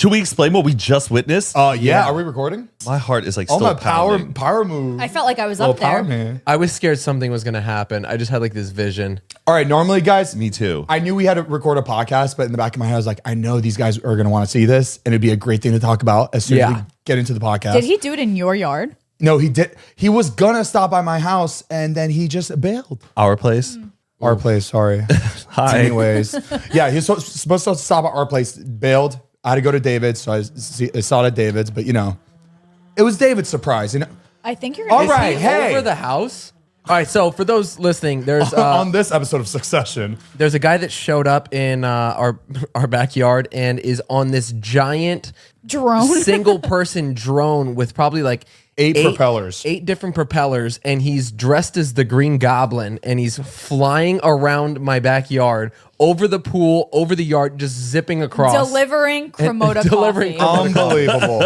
Should we explain what we just witnessed? Yeah. Are we recording? My heart is like Oh, still my pounding. power move. I felt like I was up there. Man. I was scared something was going to happen. I just had like this vision. All right, normally, guys, Me too. I knew we had to record a podcast, but in the back of my head, I was like, I know these guys are going to want to see this, and it'd be a great thing to talk about as soon as we get into the podcast. Did he do it in your yard? No, he did. He was going to stop by my house, and then he just bailed. Our place. Our place, sorry. Hi. Anyways, yeah, he was supposed to stop at our place, bailed. I had to go to David's, so I saw it at David's, but it was David's surprise. I think you're All going right, Is he hey. over the house? All right, so for those listening, there's on this episode of Succession. there's a guy that showed up in our backyard and is on this giant drone. single person drone with probably like Eight propellers. 8 different propellers, and he's dressed as the Green Goblin, and he's flying around my backyard, over the pool, over the yard, just zipping across. Delivering Cremota delivering coffee. Unbelievable.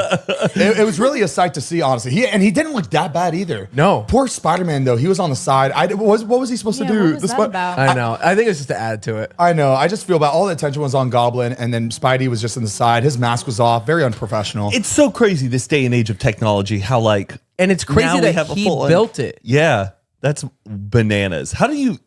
it was really a sight to see, honestly. He didn't look that bad either. No. Poor Spider-Man, though. He was on the side. What was he supposed to do? What was that about? I know. I think it's just to add to it. I know. I just feel bad. All the attention was on Goblin, and then Spidey was just on the side. His mask was off. Very unprofessional. It's so crazy this day and age of technology. How like And it's crazy now we that have a he full- built it. Yeah, that's bananas. How do you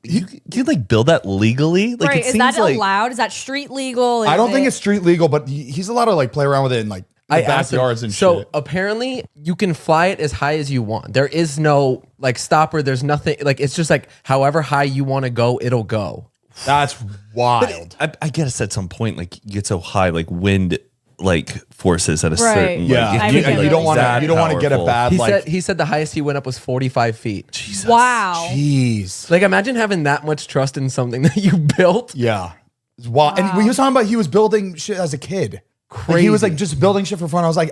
like build that legally? Like Right, it is seems that like allowed? Is that street legal? I don't think it's street legal, but he's allowed to like play around with it in like the asked him- backyards and so shit. apparently you can fly it as high as you want. There is no like stopper. There's nothing like it's just like however high you want to go, it'll go. That's wild. I guess at some point like you get so high like wind like forces at a Right. certain Yeah, like, I if think and it you don't really want to. that You don't want to get a powerful. bad He said the highest he went up was 45 feet. Jesus. Wow. Jeez. Like imagine having that much trust in something that you built. Yeah. It's wild. And when he was talking about he was building shit as a kid. Like, he was like just building shit for fun. I was like,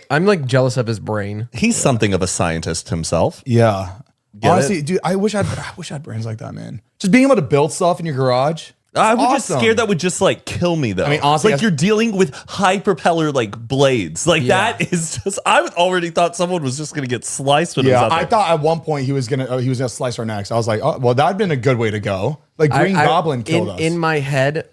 I'm like jealous of his brain. He's something of a scientist himself. yeah. Get Honestly, it? dude, I wish I had brains like that, man. Just being able to build stuff in your garage. I was awesome. just scared that would just like kill me though. I mean, honestly, like you're dealing with high propeller like blades. Like Yeah. that is just. I already thought someone was just gonna get sliced when it was Yeah, out I there. thought at one point he was gonna slice our necks. I was like, oh, well, that'd been a good way to go. Like Green Goblin killed us. In my head,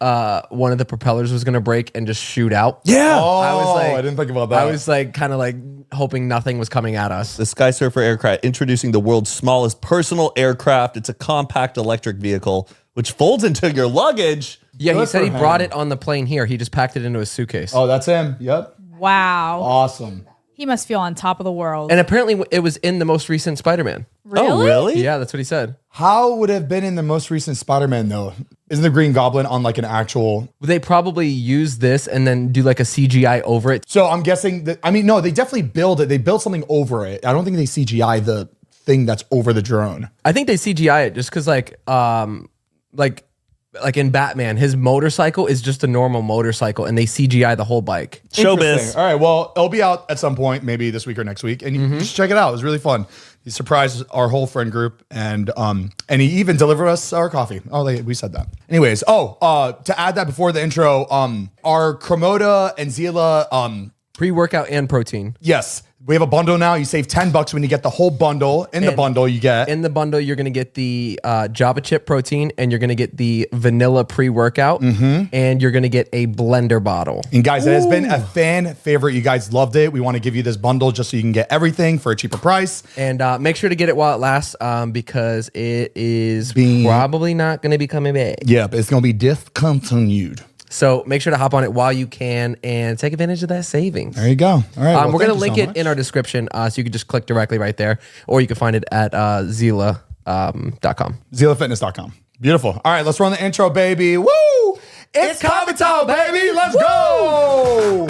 one of the propellers was gonna break and just shoot out. Yeah. oh, I was like, I didn't think about that. I was like, kind of like hoping nothing was coming at us. The Sky Surfer aircraft, introducing the world's smallest personal aircraft. It's a compact electric vehicle which folds into your luggage. Yeah, he Good said for he brought him. it on the plane here. He just packed it into his suitcase. Oh, that's him. Yep. Wow. Awesome. He must feel on top of the world. And apparently it was in the most recent Spider-Man. Really? Oh, really? Yeah, that's what he said. How would it have been in the most recent Spider-Man though? Isn't the Green Goblin on like an actual? They probably use this and then do like a CGI over it. So I'm guessing that. I mean, no, they definitely build it. They build something over it. I don't think they CGI the thing that's over the drone. I think they CGI it just because like in Batman, his motorcycle is just a normal motorcycle and they CGI the whole bike. Showbiz. Interesting. All right. Well, it'll be out at some point, maybe this week or next week, and you just check it out. It was really fun. He surprised our whole friend group, and he even delivered us our coffee. Oh, we said that. Anyways, to add that before the intro, our Cremota and Zila, Pre-workout and protein. yes, we have a bundle now. You save $10 when you get the whole bundle. In the bundle, you get In the bundle, you're going to get the Java chip protein and you're going to get the vanilla pre-workout and you're going to get a blender bottle. And guys, it has been a fan favorite. You guys loved it. We want to give you this bundle just so you can get everything for a cheaper price. And make sure to get it while it lasts because it is probably not going to be coming back. Yep, it's going to be discontinued. So make sure to hop on it while you can and take advantage of that savings. There you go. All right. well, We're going to thank link you so it much. in our description so you can just click directly right there or you can find it at Zila.com. ZilaFitness.com. Beautiful. All right, let's run the intro, baby. Woo! It's coffee time, baby. Let's go.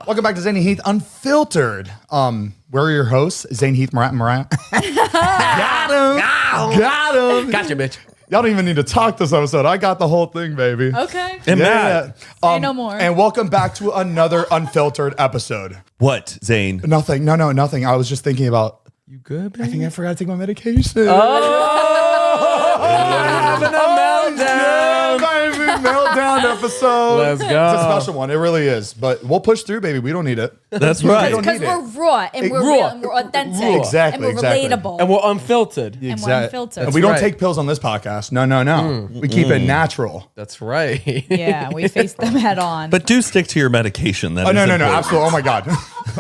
Welcome back to Zane and Heath Unfiltered. We're your hosts, Zane, Heath, Got him. Got him. Gotcha, bitch. Y'all don't even need to talk this episode. I got the whole thing, baby. Okay. And Yeah. Matt, Say no more. And welcome back to another Unfiltered episode. what, Zane? Nothing. No, nothing. I was just thinking about, You good, baby? I think I forgot to take my medication. Having a meltdown. Yeah, baby. meltdown episode. Let's go. It's a special one. It really is. But we'll push through, baby. We don't need it. That's We right. don't Because need we're it. raw and we're Raw. real and we're authentic. Exactly, And we're exactly. relatable. And we're unfiltered. we're Exact- unfiltered. And we don't right. take pills on this podcast. No. We keep it natural. That's right. Yeah, we face them head on. But do stick to your medication. That Oh, is no, important. absolutely. Oh my God.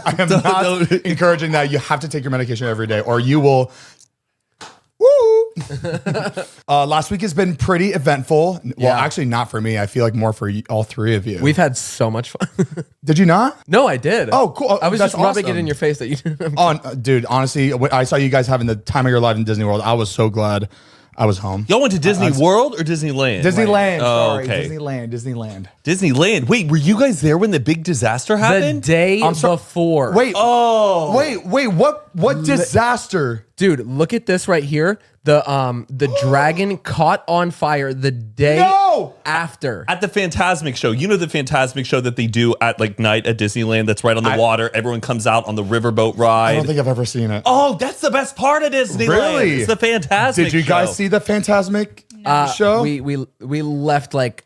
I am not no. encouraging that. You have to take your medication every day or you will. Woo! Last week has been pretty eventful. Well, Yeah. actually, not for me. I feel like more for all three of you. We've had so much fun. Did you not? No, I did. Oh, cool. I was That's just rubbing awesome. it in your face that you didn't. Oh, dude, honestly, when I saw you guys having the time of your life in Disney World. I was so glad I was home. Y'all went to Disney World or Disneyland? Disneyland. Oh, Sorry, okay. Disneyland. Disneyland. Wait, were you guys there when the big disaster The happened? day before. Wait. Oh. Wait. What disaster? Dude, look at this right here. The dragon caught on fire the day No! after. At the Phantasmic show. You know the Phantasmic show that they do at like night at Disneyland that's right on the water. Everyone comes out on the riverboat ride. I don't think I've ever seen it. Oh, that's the best part of Disneyland. Really? It's the Phantasmic Did you guys show. see the Phantasmic show? We left like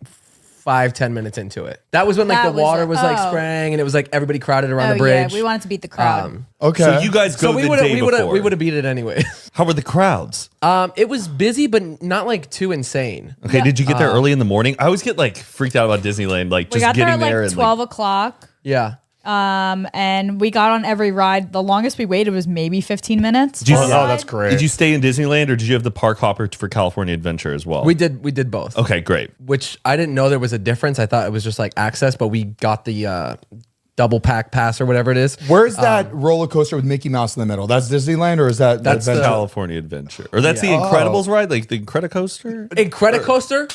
5-10 minutes into it. That was when like That the was water it. was like Oh. spraying and it was like everybody crowded around the oh bridge. yeah, we wanted to beat the crowd. Okay. So you guys go So the day before. we would have beat it anyway. How were the crowds? It was busy, but not like too insane. Okay, did you get there early in the morning? I always get like freaked out about Disneyland, like we just got there getting at there like and 12 o'clock. Yeah. And we got on every ride. The longest we waited was maybe 15 minutes. Did you- per Oh, ride. that's great. Did you stay in Disneyland or did you have the park hopper for California Adventure as well? We did both. Okay, great. Which I didn't know there was a difference. I thought it was just like access, but we got the double pack pass or whatever it is. Where's that roller coaster with Mickey Mouse in the middle? That's Disneyland or is that That's Adventure? California Adventure. Or that's the Incredibles ride, like the Incredicoaster? Incredicoaster?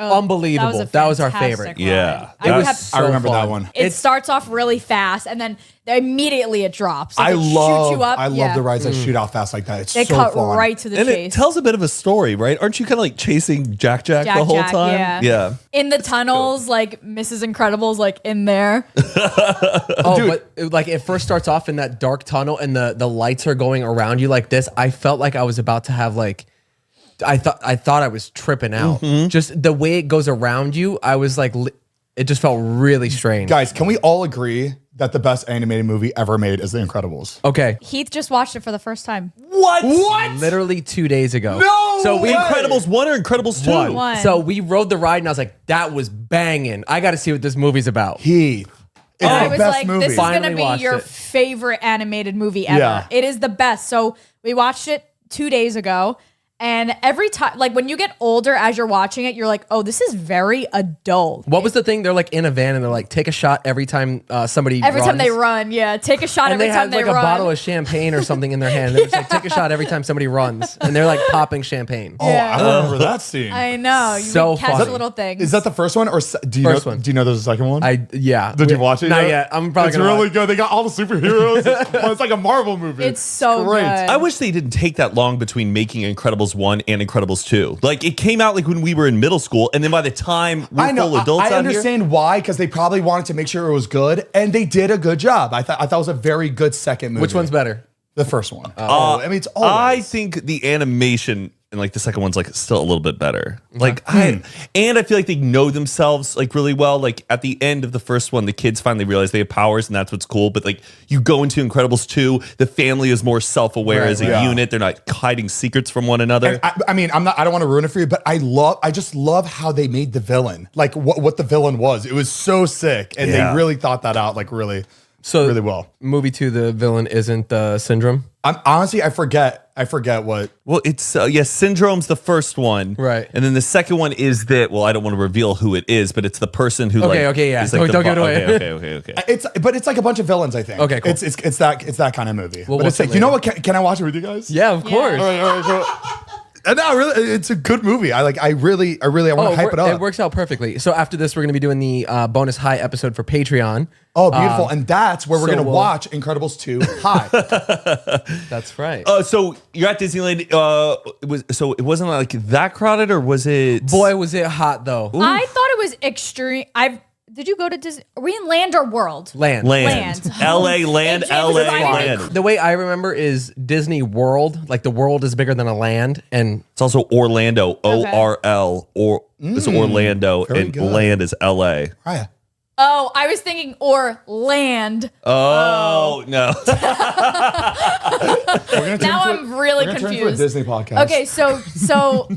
Unbelievable. That was our fantastic favorite. ride. Yeah. I It was kept- I remember that fun. one. It starts off really fast and then immediately it drops. Like I it shoots love you up. I love the rides that shoot out fast like that. It's They so cut fun. right to the And it chase. tells a bit of a story, right? Aren't you kind of like chasing Jack the whole Jack, time? yeah. In the tunnels, like Mrs. Incredible's like in there. But like it first starts off in that dark tunnel and the lights are going around you like this. I felt like I was about to have like I thought I was tripping out. Just the way it goes around you, I was like it just felt really strange. Guys, can we all agree that the best animated movie ever made is The Incredibles? Okay. Heath just watched it for the first time. What? Literally 2 days ago. No So we way! Incredibles 1 or Incredibles 2? One. So we rode the ride and I was like, that was banging. I got to see what this movie's about. Heath. It's I the was best like, movie. this is going to Finally be watched your it. favorite animated movie ever. Yeah. It is the best. So we watched it 2 days ago. And every time, like when you get older as you're watching it, you're like, oh, this is very adult. What was the thing? They're like in a van and they're like, take a shot every time somebody Every time runs. they run, yeah. Take a shot And every they time had they like run. a bottle of champagne or something in their hand. They're just like, take a shot every time somebody runs. And they're like popping champagne. Oh, I remember that scene. I know. You So catch funny. little things. Is that the first one or do you First know? one. Do you know there's a second one? Yeah. Did you watch it? Not yet. I'm probably It's gonna really watch. good. They got all the superheroes. It's like a Marvel movie. It's so great. good. I wish they didn't take that long between making Incredibles 1 and Incredibles 2. Like it came out like when we were in middle school, and then by the time we're I know. full adults I out here. understand why, because they probably wanted to make sure it was good, and they did a good job. I thought it was a very good second movie. Which one's better? The first one. I mean, it's always. I think the animation and like the second one's like still a little bit better. Like I feel like they know themselves like really well. Like at the end of the first one, the kids finally realize they have powers and that's what's cool. But like you go into Incredibles 2, the family is more self-aware Right, as a right. unit. They're not hiding secrets from one another. I mean, I don't want to ruin it for you, but I just love how they made the villain. Like what the villain was. It was so sick, and Yeah. they really thought that out, like really So well. movie 2, the villain isn't Syndrome. Honestly, I forget what. Well, it's Syndrome's the first one, Right. And then the second one is that. Well, I don't want to reveal who it is, but it's the person who. Okay, yeah. is like Don't give it away. Okay. It's like a bunch of villains. I think. Okay, cool. It's that kind of movie. We'll but it's watch like, it you know later. what? Can I watch it with you guys? Yeah, of course. All right, cool. And no, really, it's a good movie. I really want to hype it up. It works out perfectly. So after this, we're going to be doing the bonus high episode for Patreon. Oh, beautiful. And that's where we're so going to we'll- watch Incredibles 2 High. That's right. So you're at Disneyland. It wasn't like that crowded, or was it? Boy, was it hot though. I thought it was extreme. Did you go to Disney? Are we in land or world? Land. Land. LA land, And James LA is land. The way I remember is Disney World. Like the world is bigger than a land, and It's also Orlando, ORL, or it's Orlando, and good. land is LA. Right. Oh, I was thinking or land. Oh, no. Now I'm really Turn to a confused. Disney podcast. Okay, so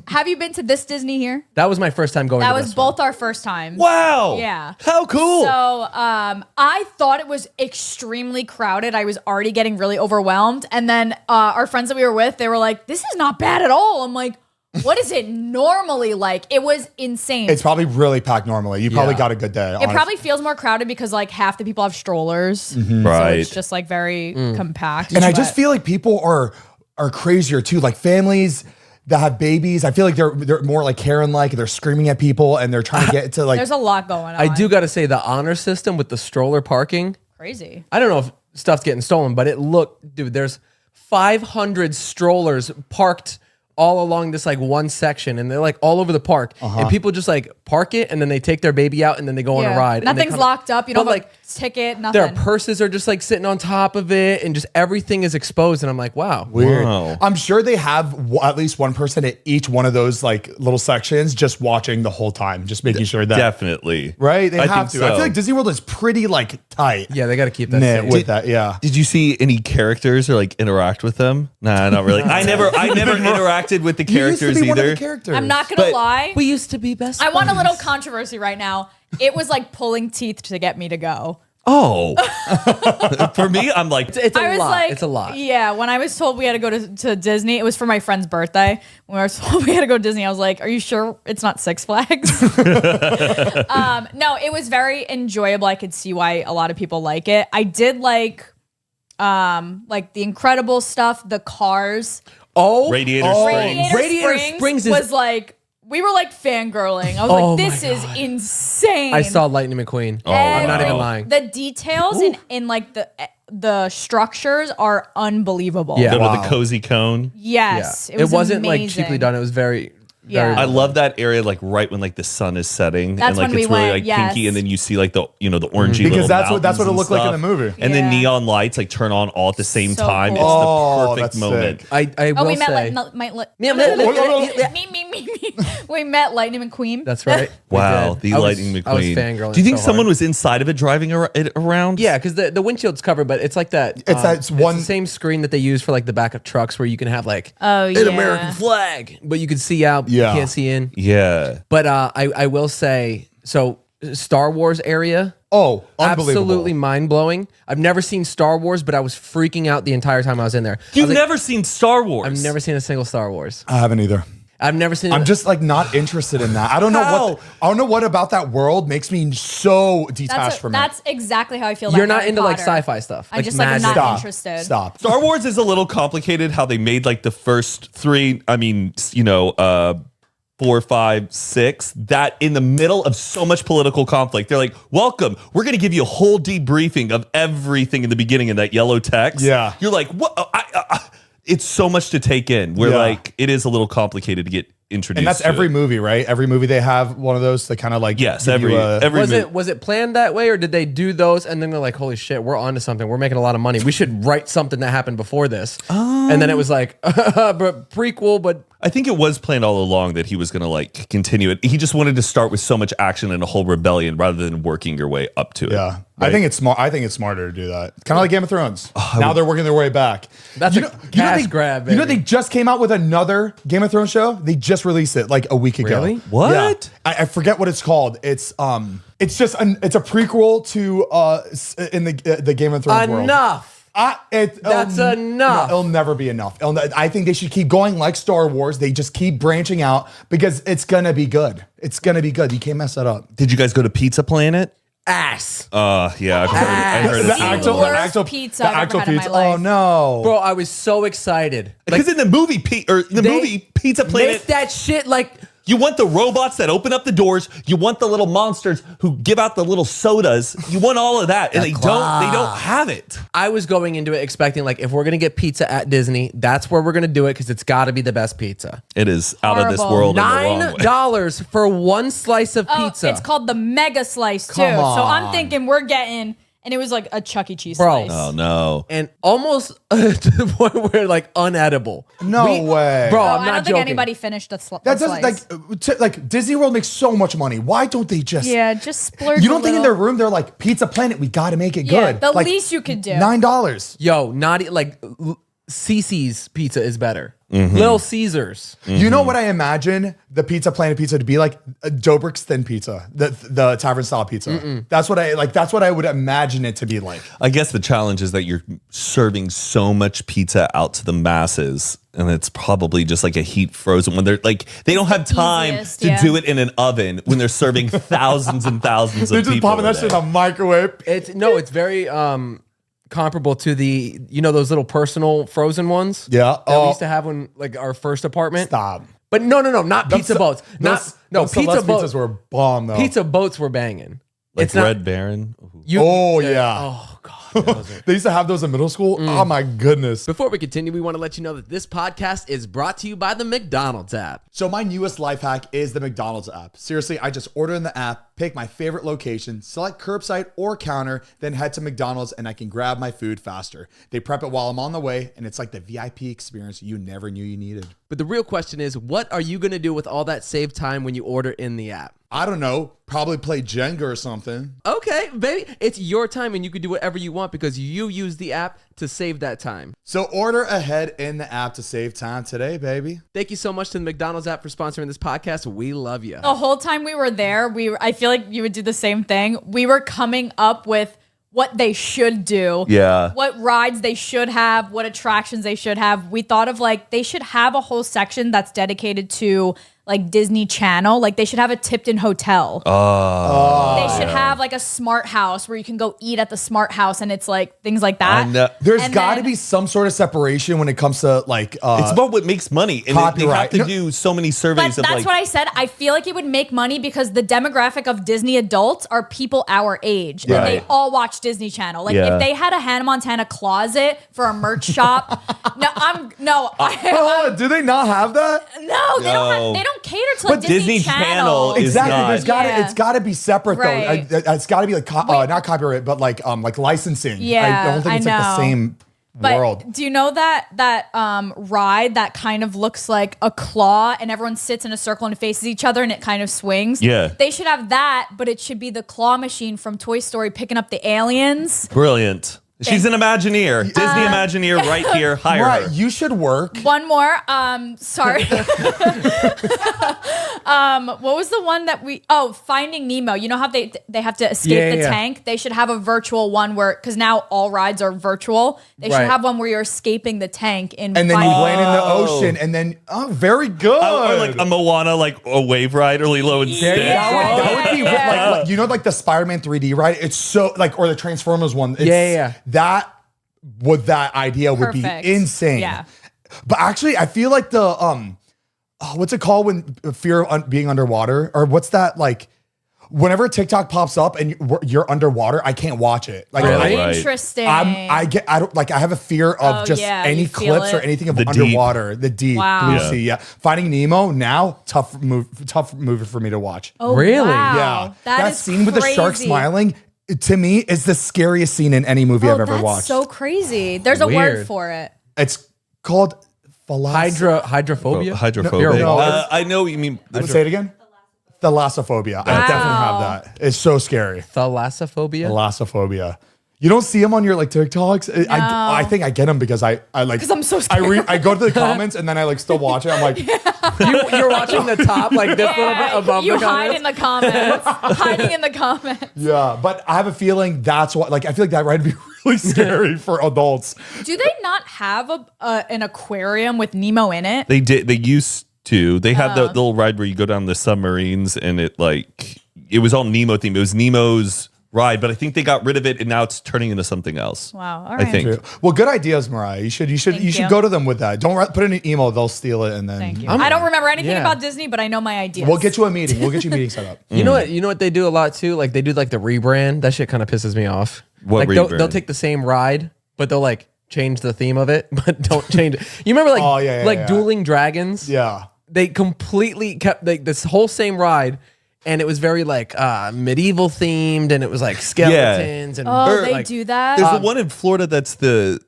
have you been to this Disney here? that was my first time going. That to was this one. both our first times. Wow. Yeah. How cool. So I thought it was extremely crowded. I was already getting really overwhelmed. And then our friends that we were with, they were like, this is not bad at all. I'm like, what is it normally like? It was insane. It's probably really packed normally. You probably Yeah. got a good day. It probably feels more crowded because like half the people have strollers. So Right. it's just like very compact. And I just feel like people are crazier too. Like families that have babies, I feel like they're more like Karen-like. They're screaming at people and they're trying to get to like. there's a lot going on. I do got to say the honor system with the stroller parking. Crazy. I don't know if stuff's getting stolen, but it looked, dude. There's 500 strollers parked all along this like one section, and they're like all over the park, and people just like park it, and then they take their baby out, and then they go on a ride. and they Nothing's come- locked up. You don't But, have like a ticket, nothing. their purses are just like sitting on top of it, and just everything is exposed. And I'm like, wow, Weird. Wow. I'm sure they have at least one person at each one of those like little sections just watching the whole time, just making sure that. Definitely. Right? They I have to. think I so. feel like Disney World is pretty like tight. Yeah, they got to keep that Knit safe. with that. Yeah. Did you see any characters or like interact with them? Nah, not really. I never interacted with the You used to characters be one of either. the characters. I'm not gonna But- lie. We used to be best. I want a little controversy right now. It was like pulling teeth to get me to go. Oh. For me, I'm like, It's I a was lot. like, It's a lot. Yeah, when I was told we had to go to Disney, it was for my friend's birthday. When I was told we had to go to Disney, I was like, "Are you sure it's not Six Flags?" No, it was very enjoyable. I could see why a lot of people like it. I did like the Incredible stuff, the cars. Oh, Radiator Springs. Radiator Springs is- was like. We were like fangirling. I was Oh like, this my is God. insane. I saw Lightning McQueen. I'm not even lying. The details in like the structures are unbelievable. Yeah. Go to Wow. the cozy cone. Yes. It wasn't like cheaply amazing. done. It was very, Yeah. I love that area, like right when like the sun is setting, That's and like when we it's really went, like yes. pinky, and then you see like the the orangey Because little that's what it mountains looked and like in the stuff. movie. And then Yeah. neon lights like turn on all at the same So time. cool. It's Oh, the perfect that's moment. sick. I Oh, will we met say. me. We met Lightning McQueen. That's right. We Wow, did. the I was- Lightning McQueen. I was fangirling. Do you think so someone hard. was inside of it driving it around? Yeah, because the windshield's covered, but it's like that. It's one- the same screen that they use for like the back of trucks, where you can have like Oh, an yeah. American flag, but you can see out. Yeah. You can't see in. Yeah. But I will say, so Star Wars area. Oh, unbelievable. Absolutely mind blowing. I've never seen Star Wars, but I was freaking out the entire time I was in there. You've never seen Star Wars. I've never seen a single Star Wars. I haven't either. I've never seen. I'm just like not interested in that. I don't know what about that world makes me so detached from it. That's exactly how I feel. You're about not Harry into like Potter. sci-fi stuff. I just like am not magic. interested. Stop. Star Wars is a little complicated how they made like the first three. I mean, 4, 5, 6, that in the middle of so much political conflict, they're like, welcome, we're going to give you a whole debriefing of everything in the beginning in that yellow text. Yeah. You're like, what? It's so much to take in. We're Yeah. like, it is a little complicated to get introduced And that's to every it. movie, right? Every movie they have one of those to kind of like Yes, give every you a- Was it planned that way, or did they do those and then they're like, holy shit, we're onto something. We're making a lot of money. We should write something that happened before this. And then it was like, but prequel, but I think it was planned all along that he was going to like continue it. He just wanted to start with so much action and a whole rebellion rather than working your way up to it. Yeah. I Right? think it's smart. I think it's smarter to do that. Kind of like Game of Thrones. Now they're working their way back. That's a cash they, grab, You know baby. they just came out with another Game of Thrones show. They just released it like a week ago. Really? What? Yeah. I forget what it's called. It's just it's a prequel to in the Game of Thrones world. enough. That's enough. It'll never be enough. I think they should keep going like Star Wars. They just keep branching out because it's gonna be good. It's gonna be good. You can't mess that up. Did you guys go to Pizza Planet? Ass. Yeah, I heard The it's really actual- good. worst pizza I've ever had in my Oh life. no. Bro, I was so excited. Because in the movie, Pizza Planet, Make that shit like You want the robots that open up the doors. You want the little monsters who give out the little sodas. You want all of that, and they don't have it. I was going into it expecting like if we're gonna get pizza at Disney, that's where we're gonna do it because it's got to be the best pizza. It is out of this Horrible. world. in the wrong way. $9 for one slice of pizza. It's called the mega slice too. Come So on. I'm thinking we're getting, and it was like a Chuck E. Cheese Bro. slice. Oh no. and almost to the point where like unedible. No way. Bro. Oh, I'm I not don't think joking. anybody finished a That slice. doesn't like Disney World makes so much money. Why don't they just? Yeah, just splurge. You don't a think in little. their room they're like Pizza Planet? We got to make it Yeah, good. the Like, least you could do. $9. Yo, not like Cece's pizza is better. Mm-hmm. Little Caesars. You know what I imagine the Pizza Planet pizza to be like? A Dobrik's thin pizza, the tavern style pizza. That's what I like. That's what I would imagine it to be like. I guess the challenge is that you're serving so much pizza out to the masses, and it's probably just like a heat frozen when they're like they don't have time easiest, to yeah. do it in an oven when they're serving thousands and thousands They're of just people. popping that a shit day. in a microwave. It's very comparable to the those little personal frozen ones. Yeah. That we Oh, used to have when like our first apartment. stop. But no, not pizza boats. Those Pizza Celeste boats. pizzas were bomb though. Pizza boats were banging. Like it's not Red Baron. Ooh. you. Oh yeah. Oh god. those are- They used to have those in middle school. Oh my goodness. Before we continue, we want to let you know that this podcast is brought to you by the McDonald's app. So my newest life hack is the McDonald's app. Seriously, I just order in the app, pick my favorite location, select curbside or counter, then head to McDonald's and I can grab my food faster. They prep it while I'm on the way and it's like the VIP experience you never knew you needed. But the real question is, what are you going to do with all that saved time when you order in the app? I don't know, probably play Jenga or something. Okay, baby, it's your time and you can do whatever you want because you use the app to save that time. So order ahead in the app to save time today, baby. Thank you so much to the McDonald's app for sponsoring this podcast. We love you. The whole time we were there, I feel like you would do the same thing. We were coming up with what they should do. Yeah. What rides they should have, what attractions they should have. We thought of like they should have a whole section that's dedicated to like Disney Channel. Like they should have a Tipton hotel. They should have like a smart house where you can go eat at the smart house and it's like things like that. I know. There's And got to then- be some sort of separation when it comes to like It's about what makes money, and they have copyright. to No- do so many But surveys of that's like. what I said. I feel like it would make money because the demographic of Disney adults are people our age. And they Right. all watch Disney Channel. Like Yeah. if they had a Hannah Montana closet for a merch shop. Oh, do they not have that? No, they don't No. have, they don't cater to like But Disney, Disney Channel is Exactly. not. There's got to Yeah. it's got to be separate Right. though. It's got to be like not copyright, but like licensing. Yeah, I don't think I it's like the know. same But world. do you know that ride that kind of looks like a claw and everyone sits in a circle and faces each other and it kind of swings? Yeah. They should have that, but it should be the claw machine from Toy Story picking up the aliens. Brilliant. She's an Imagineer. Disney Imagineer right here. Hire Right, her. you should work. One more. Sorry. What was the one that Finding Nemo. You know how they have to escape Yeah, the yeah. tank? They should have a virtual one because now all rides are virtual. They should Right. have one where you're escaping the tank in And then you Finding- land in the Oh. ocean, and then very good. Or like a Moana, like a wave ride, or Lilo and Stitch. That would be Yeah. like you know, like the Spider-Man 3D ride. It's so like, or the Transformers one. It's, Yeah. That idea would Perfect. be insane. Yeah. But actually, I feel like the what's it called when fear of being underwater, or what's that like? Whenever TikTok pops up and you're underwater, I can't watch it. Like Really? I, Right. Interesting. I don't like. I have a fear of Oh, just yeah, any you feel clips or it. anything of The deep. underwater, the deep Wow. blue Yeah. sea. Yeah, Finding Nemo now tough movie for me to watch. Oh, Really? wow. Yeah, That is scene with the shark crazy. smiling to me is the scariest scene in any movie I've ever that's watched. so crazy. There's a word Weird. for it. It's called Hydrophobia. Hydrophobia. No, I know what you mean. Say it again. Thalassophobia. I definitely have that. It's so scary. Thalassophobia. Thalassophobia. You don't see them on your like TikToks. I think I get them because I like. Because I'm so scared. I go to the comments and then I like still watch it. I'm like, You're watching the top like this little bit above you the hide comments. in the comments. Hiding in the comments. yeah. But I have a feeling that's what. Like, I feel like that ride would be really scary for adults. Do they not have an aquarium with Nemo in it? They did. They used to. They had the little ride where you go down the submarines, and it was all Nemo themed. It was Nemo's ride, but I think they got rid of it and now it's turning into something else. Wow. All I right. think. Well, good ideas, Mariah. You should you. go to them with that. Don't put in an email; they'll steal it, and then Thank you. I don't remember anything Yeah. about Disney, but I know my ideas. we'll get you a meeting. We'll get you a meeting set up. You know what? You know what they do a lot too. Like they do like the rebrand. That shit kind of pisses me off. What like rebrand? they'll take the same ride, but they'll like change the theme of it, but don't change it. You remember like Dueling Dragons? Yeah. They completely kept like this whole same ride, and it was very like medieval themed, and it was like skeletons and they like, do that. There's the one in Florida that's the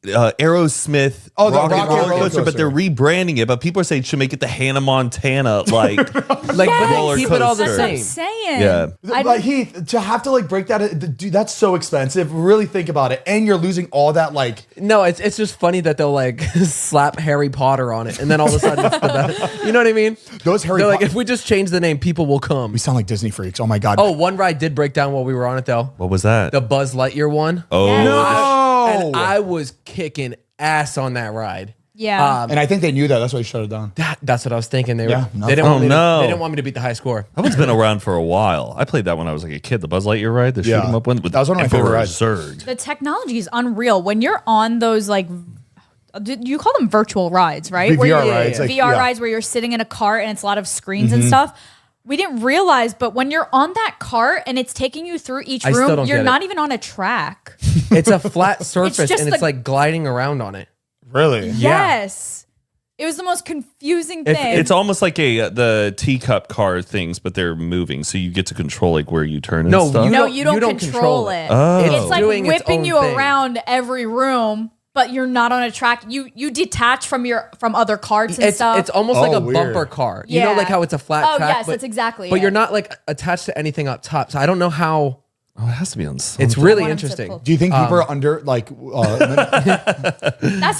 Aerosmith Oh, the Rocket Rocket roller roller coaster, but they're rebranding it. But people are saying should make it the Hannah Montana like like but roller they keep it all the coaster. That's what I'm same. saying. Yeah. Like Heath, to have to like break that, dude, that's so expensive. Really think about it, and you're losing all that like. No, it's just funny that they'll like slap Harry Potter on it, and then all of a sudden it's the best. You know what I mean? Those Harry They're like, Potter- if we just change the name, people will come. We sound like Disney freaks. Oh my god. Oh, one ride did break down while we were on it though. What was that? The Buzz Lightyear one. Oh, Yes. And I was kicking ass on that ride. Yeah. and I think they knew that. That's why they shut it down. That's what I was thinking. They Yeah, were. no. They didn't Oh, want me no. they didn't want me to beat the high score. that one's been around for a while. I played that when I was like a kid. The Buzz Lightyear ride, the shoot 'em up one. With That was one of my favorite Emperor rides. Zurg. The technology is unreal when you're on those like you call them virtual rides, right? VR Where you're- rides, like, VR yeah. rides where you're sitting in a cart and it's a lot of screens and stuff. We didn't realize, but when you're on that cart and it's taking you through each I still room, don't you're get it. not even on a track. It's a flat surface just and it's the- like gliding around on it. Really? Yes. It was the most confusing thing. It's almost like the teacup car things, but they're moving, so you get to control like where you turn and No, stuff. no, you you don't don't control control it. it. Oh. It's like doing its whipping own you thing. around every room, but you're not on a track. You detach from other carts and stuff. It's almost like Oh, a weird. bumper car. You know, Yeah. like how it's a flat Oh, track. yes, that's exactly But it. you're not like attached to anything up top. So I don't know how. Oh, it has to be on something. It's really want him to interesting. pull- Do you think people are under like? That's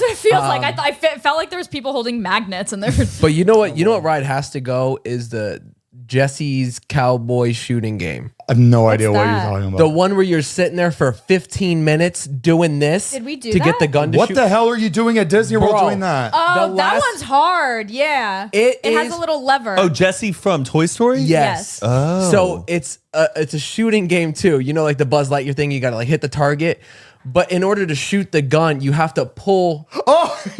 what it feels like. I felt like there was people holding magnets and there. But you know what? You know what ride has to go is the Jesse's Cowboy shooting game. I have no idea what you're that? talking about. The one where you're sitting there for 15 minutes doing this. Did we do to get that? the gun to What shoot? the hell are you doing at Disney World Bro. doing that? Oh, The that last- one's hard. Yeah, It has is- a little lever. Oh, Jesse from Toy Story? Yes. Yes. Oh. So it's a shooting game too. You know, like the Buzz Lightyear thing. You got to like hit the target. But in order to shoot the gun, you have to pull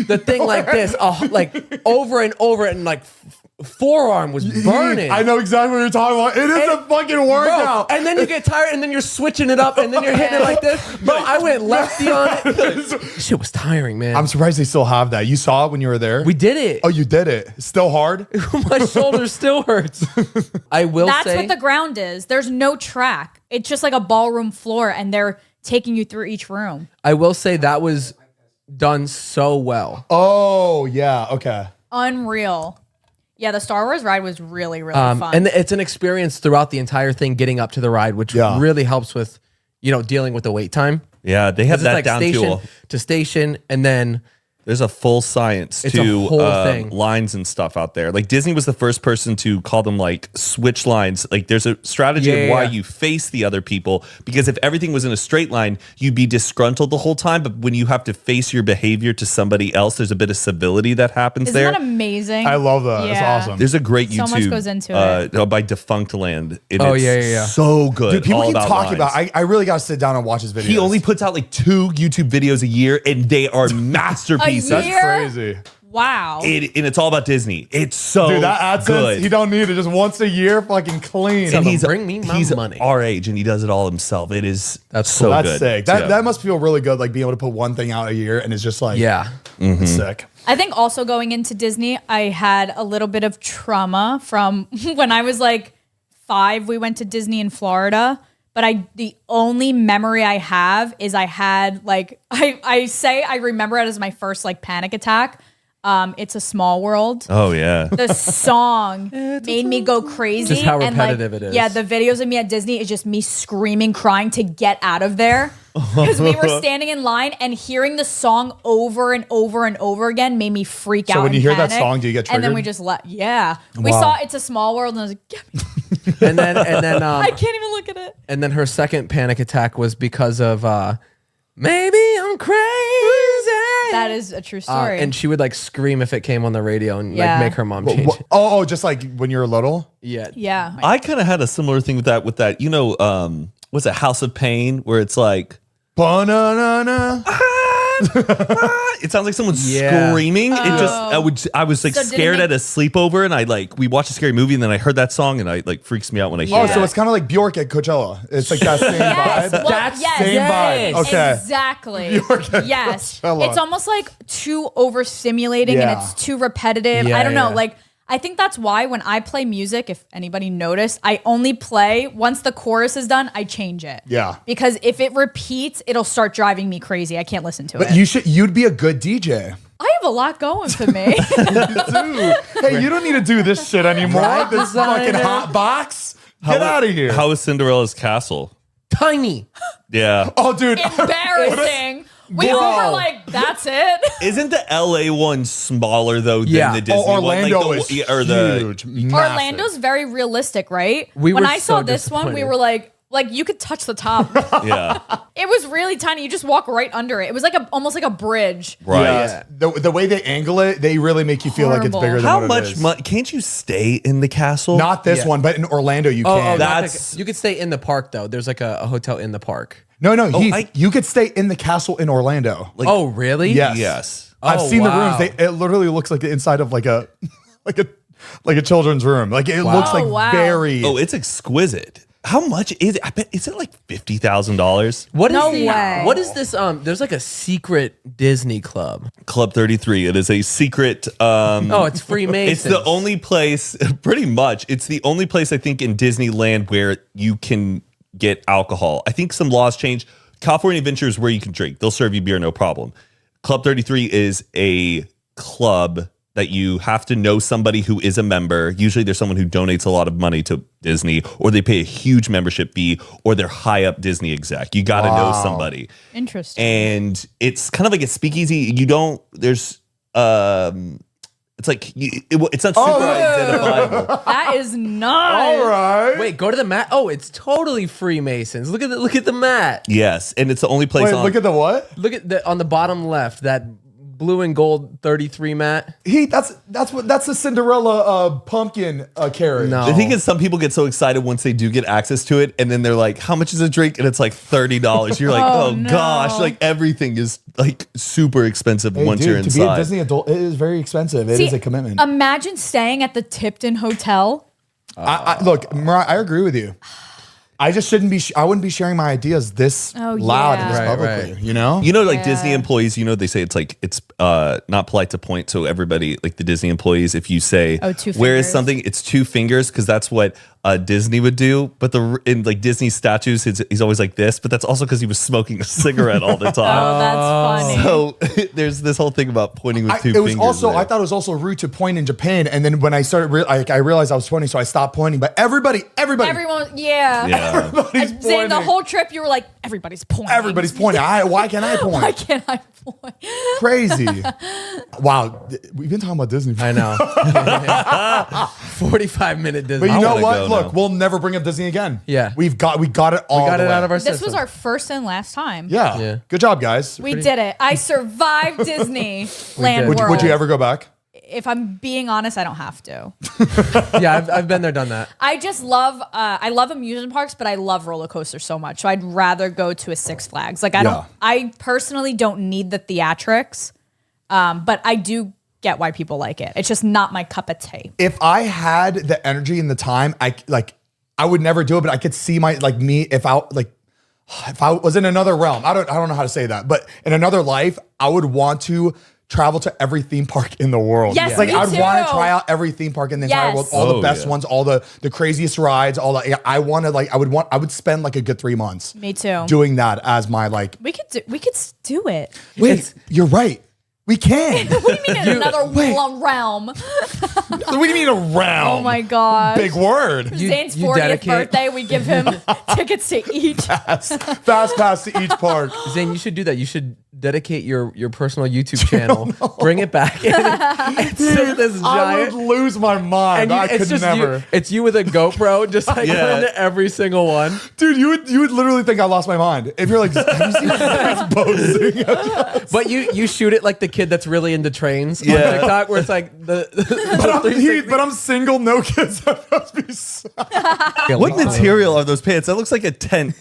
the thing like this, like over and over, and like forearm was burning. I know exactly what you're talking about. It is a fucking Bro, workout. and then you get tired, and then you're switching it up, and then you're hitting it like this. Bro, I went lefty on it. Shit was tiring, man. I'm surprised they still have that. You saw it when you were there. We did it. Oh, you did it. Still hard. My shoulder still hurts. I will That's say what the ground is. There's no track. It's just like a ballroom floor, and they're taking you through each room. I will say that was done so well. Oh yeah. Okay. Unreal. Yeah, the Star Wars ride was really, really fun. And it's an experience throughout the entire thing getting up to the ride, which Yeah. really helps with, dealing with the wait time. Yeah, they have 'Cause that it's down station to station, and then there's a full science It's a to whole thing. lines and stuff out there. Like Disney was the first person to call them like switch lines. Like there's a strategy of why you face the other people, because if everything was in a straight line, you'd be disgruntled the whole time. But when you have to face your behavior to somebody else, there's a bit of civility that happens Isn't there. that amazing? I love that. It's Yeah. awesome. There's a great So YouTube much goes into it. by Defunctland. And Oh, it's yeah. so good. Dude, people all keep about talking lines. about. I really got to sit down and watch his videos. He only puts out like 2 YouTube videos a year, and they are masterpieces. A year? crazy. Wow. And it's all about Disney. It's so Dude, that AdSense, good. he don't need it. Just once a year, fucking clean. and he's- bring me my he's money. our age, and he does it all himself. It is That's so cool. That's good. sick. Yeah. That must feel really good, like being able to put one thing out a year, and it's just like, yeah. it's sick. I think also going into Disney, I had a little bit of trauma from when I was like 5. We went to Disney in Florida, but the only memory I have is I had like I remember it as my first like panic attack. It's a Small World. Oh yeah. The song made me go crazy. Just how and, repetitive it is. Yeah, the videos of me at Disney is just me screaming, crying to get out of there. Because we were standing in line and hearing the song over and over and over again made me freak out. So when and you hear that panic. song, do you get And then triggered? we just let, yeah. We Wow. saw It's a Small World and I was like, get me. And then I can't even look at it. and then her second panic attack was because of maybe I'm crazy. That is a true story. And she would like scream if it came on the radio and Yeah. like make her mom change it. Oh, just like when you were little. Yeah. yeah. I kind of had a similar thing with that. what's it, House of Pain, where it's like, Ba-na-na-na. it sounds like someone's screaming. It just, I was like So did it scared make- at a sleepover, and we watched a scary movie, and then I heard that song, and it freaks me out when I hear Oh, that. so it's kind of like Bjork at Coachella. It's like that same Yes, vibe. well, That's yes. Same vibe. Okay. Exactly. Yes. Coachella. It's almost like too overstimulating and Yeah. it's too repetitive. Yeah, I don't know. yeah. Like, I think that's why when I play music, if anybody noticed, I only play once the chorus is done, I change it. Yeah. Because if it repeats, it'll start driving me crazy. I can't listen to But it. you'd be a good DJ. I have a lot going for me. Dude, hey, you don't need to do this shit anymore. Right, This fucking designer. hot box. Get out of here. How is Cinderella's castle? Tiny. Yeah. Oh, dude. Embarrassing. We Bro. were like, that's it. Isn't the LA one smaller though than Yeah. the Disney Orlando one? is or the huge. Massive. Orlando's very realistic, right? We when were I saw so this one, we disappointed. were like you could touch the top. yeah. It was really tiny. You just walk right under it. It was like almost like a bridge. Right. Yeah. The way they angle it, they really make you feel like it's Horrible. bigger than How what it much is. money? Can't you stay in the castle? Not this Yeah. one, but in Orlando you Oh, can. That's- you could stay in the park though. There's like a hotel in the park. No, Heath, I- you could stay in the castle in Orlando. Oh, really? Yes. Yes. I've Oh, seen wow. the rooms. It literally looks like the inside of like a children's room. Like it looks like Oh, wow. very. Oh, it's exquisite. How much is it? I bet is it like $50,000? What is No the, way. What is this? There's like a secret Disney club. Club 33. It is a secret. Oh, it's Freemasons. It's the only place, pretty much. It's the only place I think in Disneyland where you can get alcohol. I think some laws changed. California Adventure is where you can drink. They'll serve you beer, no problem. Club 33 is a club that you have to know somebody who is a member. Usually there's someone who donates a lot of money to Disney, or they pay a huge membership fee, or they're high up Disney exec. You got to know somebody. Interesting. And it's kind of like a speakeasy. There's it's like it's not super identifiable. That is not. All right. Wait, go to the mat. Oh, it's totally Freemasons. Look at the mat. Yes, and it's the only place Wait, on. look at the what? Look at the on the bottom left, that blue and gold 33 mat. Heath, that's the Cinderella pumpkin carriage. No. The thing is, some people get so excited once they do get access to it, and then they're like, "How much is a drink?" And it's like $30. You're like, "Oh, no. gosh!" Like everything is like super expensive Hey, once dude, you're to be a inside. Disney adult, it is very expensive. It is a commitment. Imagine staying at the Tipton Hotel. Look, Mariah, I agree with you. I just shouldn't be. I wouldn't be sharing my ideas this loud and this yeah. publicly. Right. You know. You know, like Yeah. Disney employees, they say it's not polite to point. So everybody, like the Disney employees, if you say, Oh, 2 where is fingers. something, it's 2 fingers, because that's what Disney would do. But in like Disney statues, he's always like this, but that's also because he was smoking a cigarette all the time. Oh, that's funny. So there's this whole thing about pointing with 2 It was fingers. also. there. I thought it was also rude to point in Japan, and then when I started, I realized I was pointing, so I stopped pointing. But everybody, Everyone, yeah. Yeah. everybody's Zane, the pointing. whole trip, you were like, everybody's pointing. Everybody's pointing. Why can't I point? Why can't I point? Crazy. Wow, we've been talking about Disney. I know. 45-minute Disney. But you I know wanna what? go Look, now. we'll never bring up Disney again. Yeah. we got it all. got the it way. out of our This system. was our first and last time. Yeah. Yeah. Good job, guys. We did it. I survived Disneyland did. World. Would you ever go back? If I'm being honest, I don't have to. Yeah, I've been there, done that. I just love, I love amusement parks, but I love roller coasters so much. So I'd rather go to a Six Flags. Like I personally don't need the theatrics, but I do get why people like it. It's just not my cup of tea. If I had the energy and the time, I would never do it. But I could see if I was in another realm. I don't know how to say that, but in another life, I would want to travel to every theme park in the world. Yes, like me I'd want to too. try out every theme park in the entire Yes. world, all the Oh, best yeah. ones, all the craziest rides, all the. I would spend like a good 3 months. Me too. Doing that as my We could do it. Wait, you're right. We can. What do you mean in another realm? What do you mean around? Oh my gosh. Big word. Zane's you 40th dedicate- birthday, we give him tickets to each. Fast pass to each park. Zane, you should do that. You should dedicate your personal YouTube channel, bring it back, and it's just this I giant. would lose my mind. I it's could just never. it's you with a GoPro, just like going to every single one. Dude, you would literally think I lost my mind if you're like, have you seen this posting? But you shoot it like the kid that's really into trains on TikTok, where it's like but I'm single, no kids. That must be What material are those pants? That looks like a tent.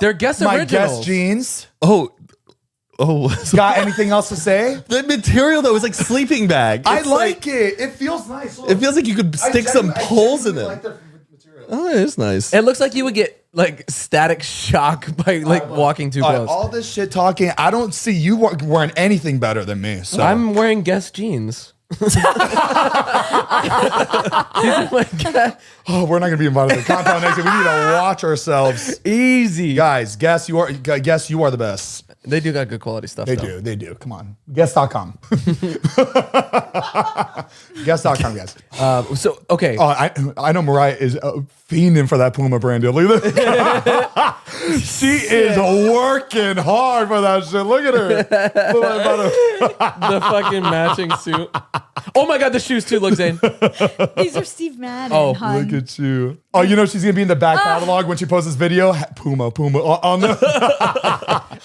they're Guess my originals. Guess jeans. Oh. Got anything else to say? The material though is like sleeping bag. I It's like it. It feels nice. Look. It feels like you could stick some poles in Like them. the material. Oh, it is nice. It looks like you would get like static shock by like walking too close. All this shit talking, I don't see you wearing anything better than me. So I'm wearing Guess jeans. These are my we're not gonna be invited to the compound next year. We need to watch ourselves. easy. Guys, guess you are the best. They do got good quality stuff. They do. Come on. Guess.com. Guess.com, guys. So okay. Oh, I know Mariah is fiending for that Puma brand deal. Look at that. She is working hard for that shit. Look at her. The fucking matching suit. Oh my god, the shoes too. Look, Zane. These are Steve Madden. Oh, hun. Look at you. Oh, you know she's gonna be in the back catalog when she posts this video. Puma on the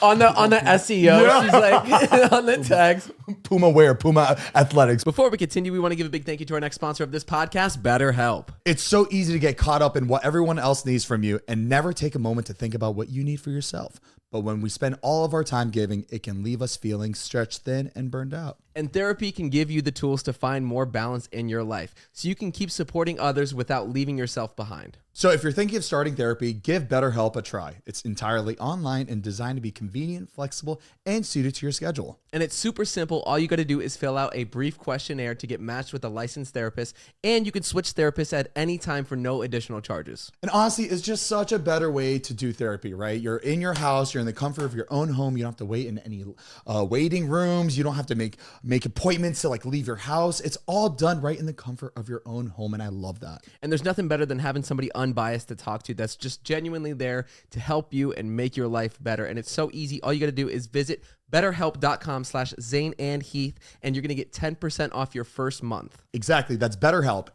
on the SEO. Yeah. She's like on the tags. Puma wear, Puma athletics. Before we continue, we want to give a big thank you to our next sponsor of this podcast, BetterHelp. It's so easy to get caught up in what everyone else needs from you and never take a moment to think about what you need for yourself. But when we spend all of our time giving, it can leave us feeling stretched thin and burned out. And therapy can give you the tools to find more balance in your life so you can keep supporting others without leaving yourself behind. So if you're thinking of starting therapy, give BetterHelp a try. It's entirely online and designed to be convenient, flexible, and suited to your schedule. And it's super simple. All you got to do is fill out a brief questionnaire to get matched with a licensed therapist, and you can switch therapists at any time for no additional charges. And honestly, it's just such a better way to do therapy, right? You're in your house, you're in the comfort of your own home. You don't have to wait in any waiting rooms. You don't have to make appointments to like leave your house. It's all done right in the comfort of your own home, and I love that. And there's nothing better than having somebody unbiased to talk to that's just genuinely there to help you and make your life better. And it's so easy. All you got to do is visit betterhelp.com/Zane and Heath, and you're going to get 10% off your first month. Exactly. That's BetterHelp,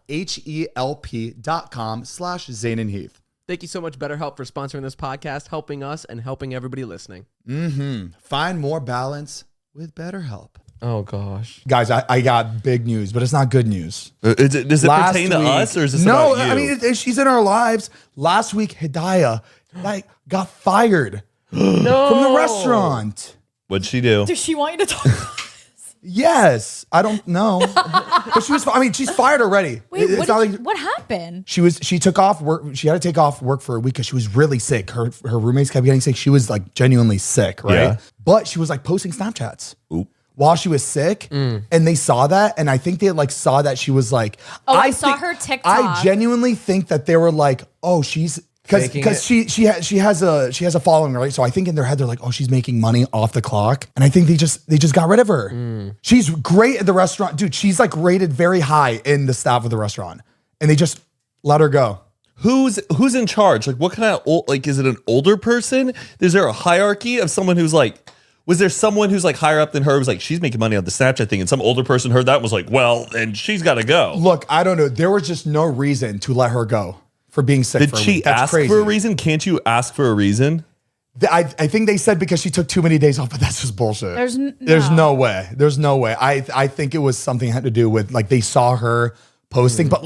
HELP.com/Zane and Heath. Thank you so much, BetterHelp, for sponsoring this podcast, helping us and helping everybody listening. Find more balance with BetterHelp. Oh, gosh. Guys, I got big news, but it's not good news. Does it Last pertain to week- us or is this no? about you? I mean, she's in our lives. Last week, Hidayah got fired from the restaurant. What'd she do? Does she want you to talk? Yes, I don't know, but she was. I mean, she's fired already. Wait, It's not like what happened? she took off work. She had to take off work for a week because she was really sick. Her roommates kept getting sick. She was like genuinely sick, right? Yeah. But she was like posting Snapchats. Oop. While she was sick, and they saw that, and I think they like saw that she was like. Oh, I saw her TikTok. I genuinely think that they were like, oh, she's because she has a following, right? So I think in their head they're like, oh, she's making money off the clock, and I think they just got rid of her. She's great at the restaurant, dude. She's like rated very high in the staff of the restaurant, and they just let her go. Who's in charge? Like, what kind of is it an older person? Is there a hierarchy of someone who's like? Was there someone who's like higher up than her who was like, she's making money on the Snapchat thing, and some older person heard that and was like, well, and she's got to go. Look, I don't know. There was just no reason to let her go for being sick. Did for a she week. That's ask crazy. for a reason? Can't you ask for a reason? I think they said because she took too many days off, but that's just bullshit. There's no way. There's no way. I think it was something had to do with like they saw her posting, but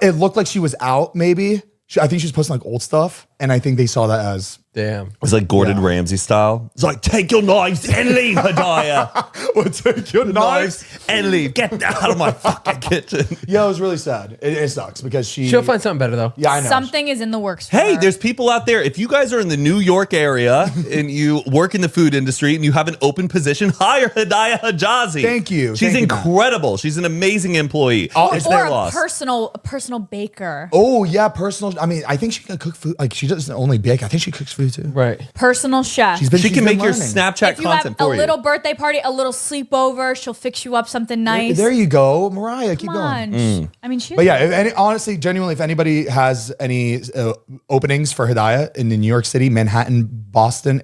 it looked like she was out maybe. I think she was posting like old stuff, and I think they saw that as Damn. It's like Gordon Ramsay style. It's like, take your knives and leave, Hidayah. well, take your knives. and leave. Get out of my fucking kitchen. Yeah, it was really sad. It sucks because She'll find something better, though. Yeah, I know. Something is in the works for Hey, her. there's people out there. If you guys are in the New York area and you work in the food industry and you have an open position, hire Hidayah Hijazi. Thank you. She's Thank you, man. incredible. She's an amazing employee. It's or their a loss. personal baker. Oh yeah, personal. I mean, I think she can cook food. Like she she doesn't only bake. I think she cooks food too. Right. Personal chef. She's She can make your learning. Snapchat if you have content a for you. little birthday party, a little sleepover, she'll fix you up something nice. There you go, Mariah. Keep Come going. on. I mean, she. But yeah, honestly, genuinely, if anybody has any openings for Hidayah in New York City, Manhattan, Boston,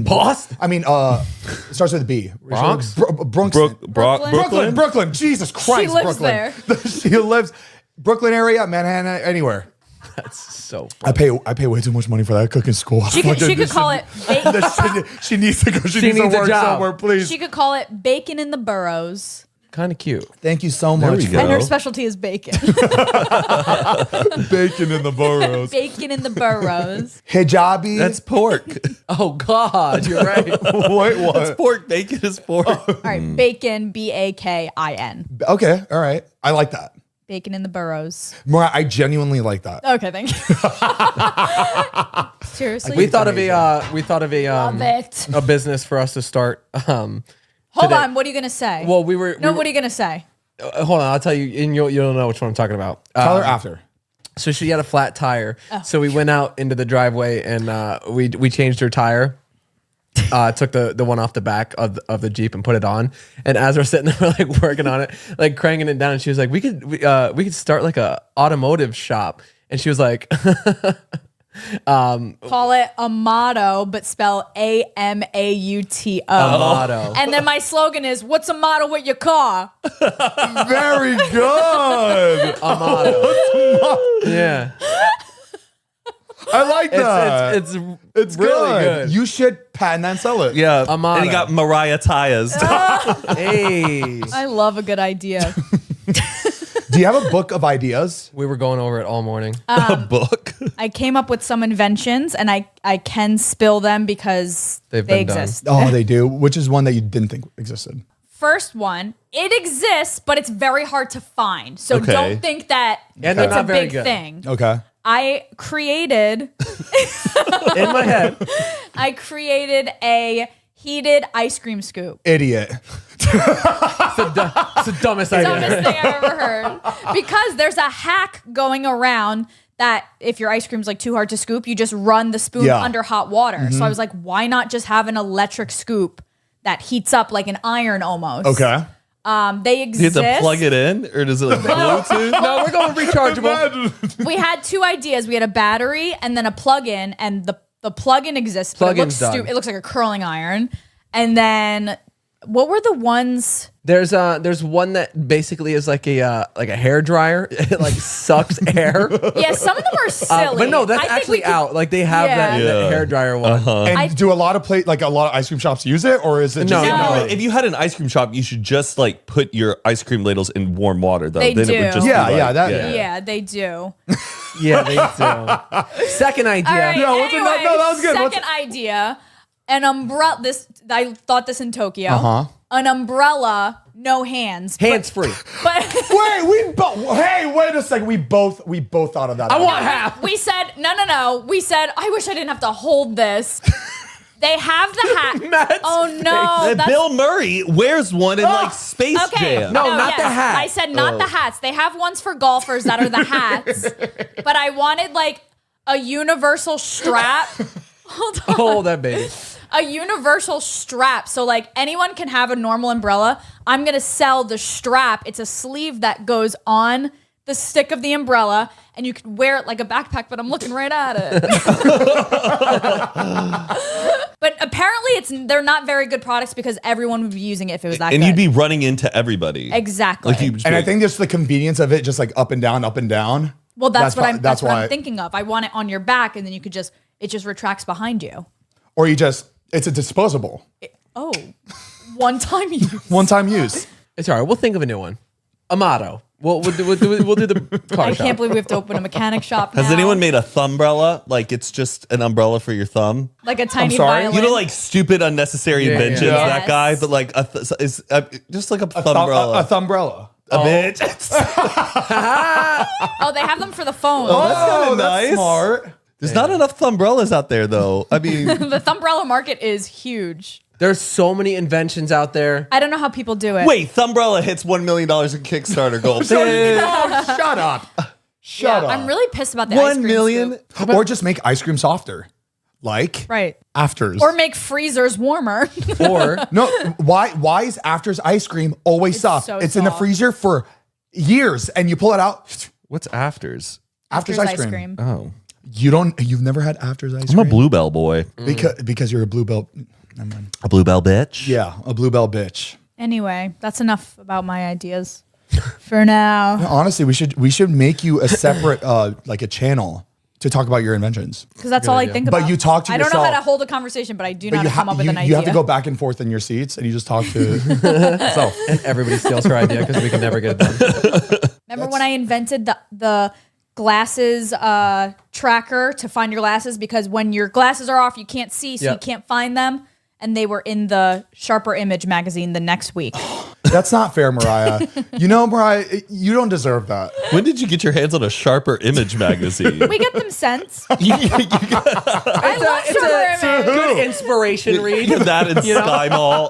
Boston? It starts with a B. Bronx? Bronx. Brooklyn? Brooklyn. Jesus Christ, She lives Brooklyn. there. She lives Brooklyn area, Manhattan, anywhere. That's so funny. I pay way too much money for that cooking school. She could call it. She needs to go. She needs needs to a work job. somewhere, please. She could call it bacon in the burrows. Kind of cute. Thank you so much. we go. And her specialty is bacon. Bacon in the burrows. Bacon in the burrows. Hijabi. That's pork. Oh God, you're right. Wait, what? That's pork. Bacon is pork. All right, bacon, BAKIN. Okay, all right. I like that. Bacon in the burrows. Mariah, I genuinely like that. Okay, thank you. Seriously, we thought of a love it. a business for us to start. Hold today. on, what are you gonna say? Well, what are you gonna say? hold on, I'll tell you, and you'll know which one I'm talking about. Tell her after. So she had a flat tire. Oh. So we went out into the driveway and we changed her tire. Took the one off the back of the Jeep and put it on. And as we're sitting there, we're like working on it, like cranking it down. And she was like, we could start like a automotive shop. And she was like, Call it Amato, but spell AMAUTO. Amato. And then my slogan is, "What's a motto with your car?" Very good. Amato. Yeah. I like that. It's It's really good. You should patent and sell it. Yeah. Amado. And he got Mariah Tires. Hey. I love a good idea. Do you have a book of ideas? We were going over it all morning. A book. I came up with some inventions, and I can spill them because They've they been done. exist. Oh, they do. Which is one that you didn't think existed? First one, it exists, but it's very hard to find. So Okay. don't think that And they're it's a not very big good. thing. Okay. I created In my head. a heated ice cream scoop. Idiot. It's the dumbest idea. Dumbest thing I've ever heard. Because there's a hack going around that if your ice cream's like too hard to scoop, you just run the spoon Yeah. under hot water. So I was like, why not just have an electric scoop that heats up like an iron almost? Okay. They You exist. have to plug it in, or does it like Bluetooth? No, we're going rechargeable. We had two ideas. We had a battery and then a plug-in, and the plug-in exists, but it Plug-in's looks done. stupid. It looks like a curling iron. And then what were the ones? There's one that basically is like a hair dryer. It like sucks air. Yeah, some of them are silly. But no, that's I think we actually could- out. Like they have that Yeah. hair dryer one. And do a lot of a lot of ice cream shops use it, or is it No, just No. If you had an ice cream shop, you should just like put your ice cream ladles in warm water, though. They then it do. would just Yeah, be like, yeah, that- Yeah, they do. Yeah, they do. Second idea. All right. Yeah, what's anyway, no, that was good. Second idea, an umbrella. I thought this in Tokyo. Uh-huh. An umbrella, no hands. Hands free. But wait a second. We both thought of that. I want half. we said no. We said I wish I didn't have to hold this. They have the hat. Matt's Oh no, And that's Bill Murray wears one in like Space okay. Jam. No, not the hat. I said not the hats. They have ones for golfers that are the hats, but I wanted like a universal strap. Hold on. Hold that baby. A universal strap. So like anyone can have a normal umbrella. I'm going to sell the strap. It's a sleeve that goes on the stick of the umbrella and you can wear it like a backpack, but I'm looking right at it. But apparently they're not very good products because everyone would be using it if it was that And good. you'd be running into everybody. Exactly. Like you And I think just the convenience of it, just like up and down, up and down. well, that's what that's what why. I'm thinking of. I want it on your back and then it just retracts behind you. Or it's a disposable, Oh, one time use. one-time use. It's all right. We'll think of a new one. Amato. We'll do the car I shop. can't believe we have to open a mechanic shop now. Has anyone made a thumbumbrella? Like it's just an umbrella for your thumb? like a tiny sorry? violin? You know, like stupid, unnecessary Yeah, inventions. yeah. That Yes. guy, but like just like a A thumbumbrella. thumbumbrella. A bitch. Oh, they have them for the phone. That's kinda Oh, that's nice. smart. There's not enough thumbumbrellas out there, though. I mean, The thumbbrella market is huge. There's so many inventions out there. I don't know how people do it. wait, thumbumbrella hits $1 million in Kickstarter goals. Oh, shut up. Shut up. I'm really pissed about the ice 1 cream million. scoop. Or just make ice cream softer. Like Right. Afters. Or make freezers warmer. Or no, why is Afters ice cream always soft? so It's in the soft. freezer for years and you pull it out. What's afters? Afters ice cream. Oh, You've never had Afters ice I'm cream? a Bluebell boy. Because you're a Bluebell. Never mind. A Bluebell bitch. Yeah, a Bluebell bitch. Anyway, that's enough about my ideas for now. Honestly, we should make you a separate like a channel to talk about your inventions. Because that's all I think But about. you talk to I don't know how yourself. to hold a conversation, but I do know But how to come up with an idea. you have to go back and forth in your seats and you just talk to yourself. and everybody steals her idea because we can never get it done. Remember when I invented the glasses tracker to find your glasses? Because when your glasses are off, you can't see, so you Yep. can't find them. And they were in the Sharper Image magazine the next week. That's not fair, Mariah. You know, Mariah, you don't deserve that. When did you get your hands on a Sharper Image magazine? We get them sent. I love Sharper Image. Good inspiration read. That in Sky Mall.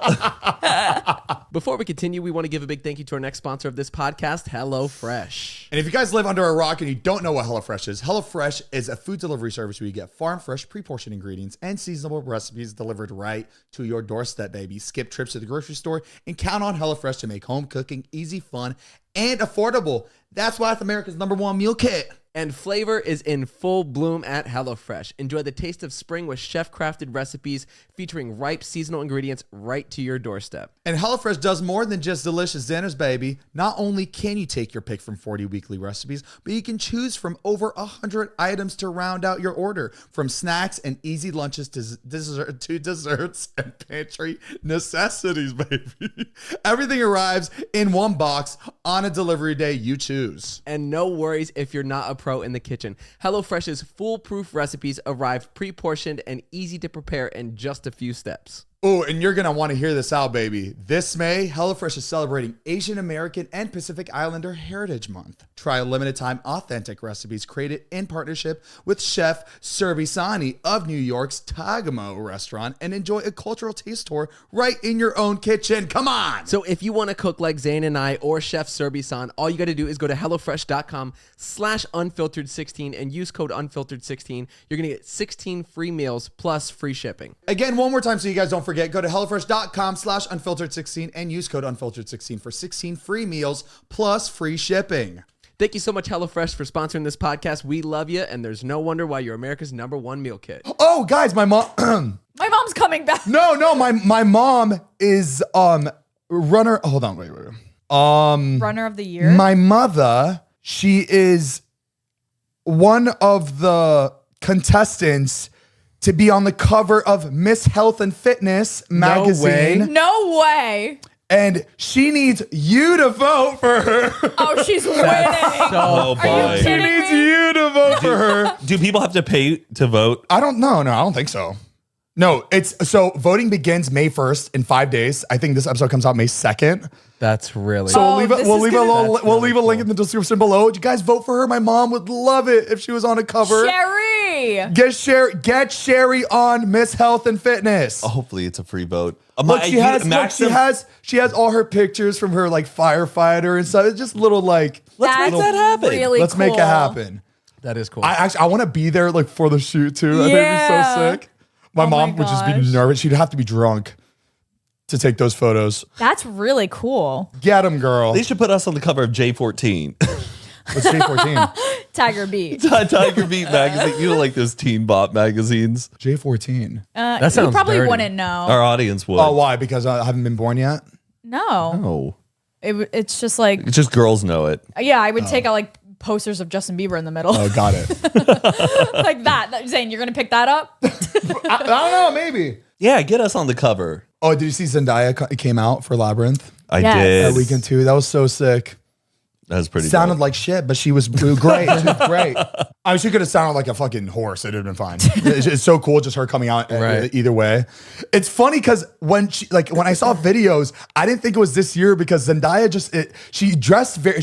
Before we continue, we want to give a big thank you to our next sponsor of this podcast, HelloFresh. And if you guys live under a rock and you don't know what HelloFresh is, HelloFresh is a food delivery service where you get farm fresh, pre-portioned ingredients and seasonable recipes delivered right to your doorstep, baby. Skip trips to the grocery store and count on HelloFresh to make home cooking easy, fun, and affordable. That's why it's America's #1 meal kit. And flavor is in full bloom at HelloFresh. Enjoy the taste of spring with chef-crafted recipes featuring ripe seasonal ingredients right to your doorstep. And HelloFresh does more than just delicious dinners, baby. Not only can you take your pick from 40 weekly recipes, but you can choose from over 100 items to round out your order. From snacks and easy lunches to desserts and pantry necessities, baby. Everything arrives in one box on a delivery day you choose. And no worries if you're not a pro in the kitchen. HelloFresh's foolproof recipes arrive pre-portioned and easy to prepare in just a few steps. Oh, and you're going to want to hear this out, baby. This May, HelloFresh is celebrating Asian American and Pacific Islander Heritage Month. Try limited time authentic recipes created in partnership with Chef Serbisani of New York's Tagamo restaurant and enjoy a cultural taste tour right in your own kitchen. Come on. So if you want to cook like Zane and I or Chef Serbisan, all you got to do is go to HelloFresh.com/unfiltered16 and use code unfiltered16. You're going to get 16 free meals plus free shipping. Again, one more time so you guys don't forget, go to HelloFresh.com/unfiltered16 and use code unfiltered16 for 16 free meals plus free shipping. Thank you so much, HelloFresh, for sponsoring this podcast. We love you, and there's no wonder why you're America's #1 meal kit. Oh, guys, my mom... My mom's coming back. No, my mom is runner... Hold on, wait. Runner of the year. My mother, she is one of the contestants to be on the cover of Miss Health and Fitness magazine. No way. And she needs you to vote for her. Oh, she's winning. Oh, Are you boy. She kidding needs me? you to vote for her. Do people have to pay to vote? I don't know. No, I don't think so. No, so voting begins May 1st in 5 days. I think this episode comes out May 2nd. That's really So Oh, we'll this is leave a link cool. in the description below. You guys vote for her. My mom would love it if she was on a cover. Sherry. Get Sherry on Miss Health and Fitness. Hopefully, it's a free vote. Look, she has all her pictures from her like firefighter and stuff. It's just little like Let's make that happen. Really let's make it cool. happen. that is cool. I want to be there like for the shoot too. I think it'd be so Yeah. sick. My Oh mom my would just be gosh. nervous. She'd have to be drunk to take those photos. That's really cool. Get him, girl. They should put us on the cover of J14. What's J14? Tiger Beat. Tiger Beat magazine. You know, like those teen bop magazines. J14. That sounds you probably dirty. wouldn't know. Our audience would. Oh, why? Because I haven't been born yet. No. Oh. It's just like, It's just girls know it. yeah, I would take out like posters of Justin Bieber in the middle. Oh, got it. Like that. Zane, you're going to pick that up? I don't know. Maybe. Yeah, get us on the cover. Oh, did you see Zendaya came out for Labyrinth I Yes. did. that weekend too? That was so sick. That was pretty Sounded dope. like shit, but she was great. She was great. I mean, she could have sounded like a fucking horse. It would have been fine. It's so cool, just her coming out either way. It's funny because when I saw videos, I didn't think it was this year because Zendaya she dressed very.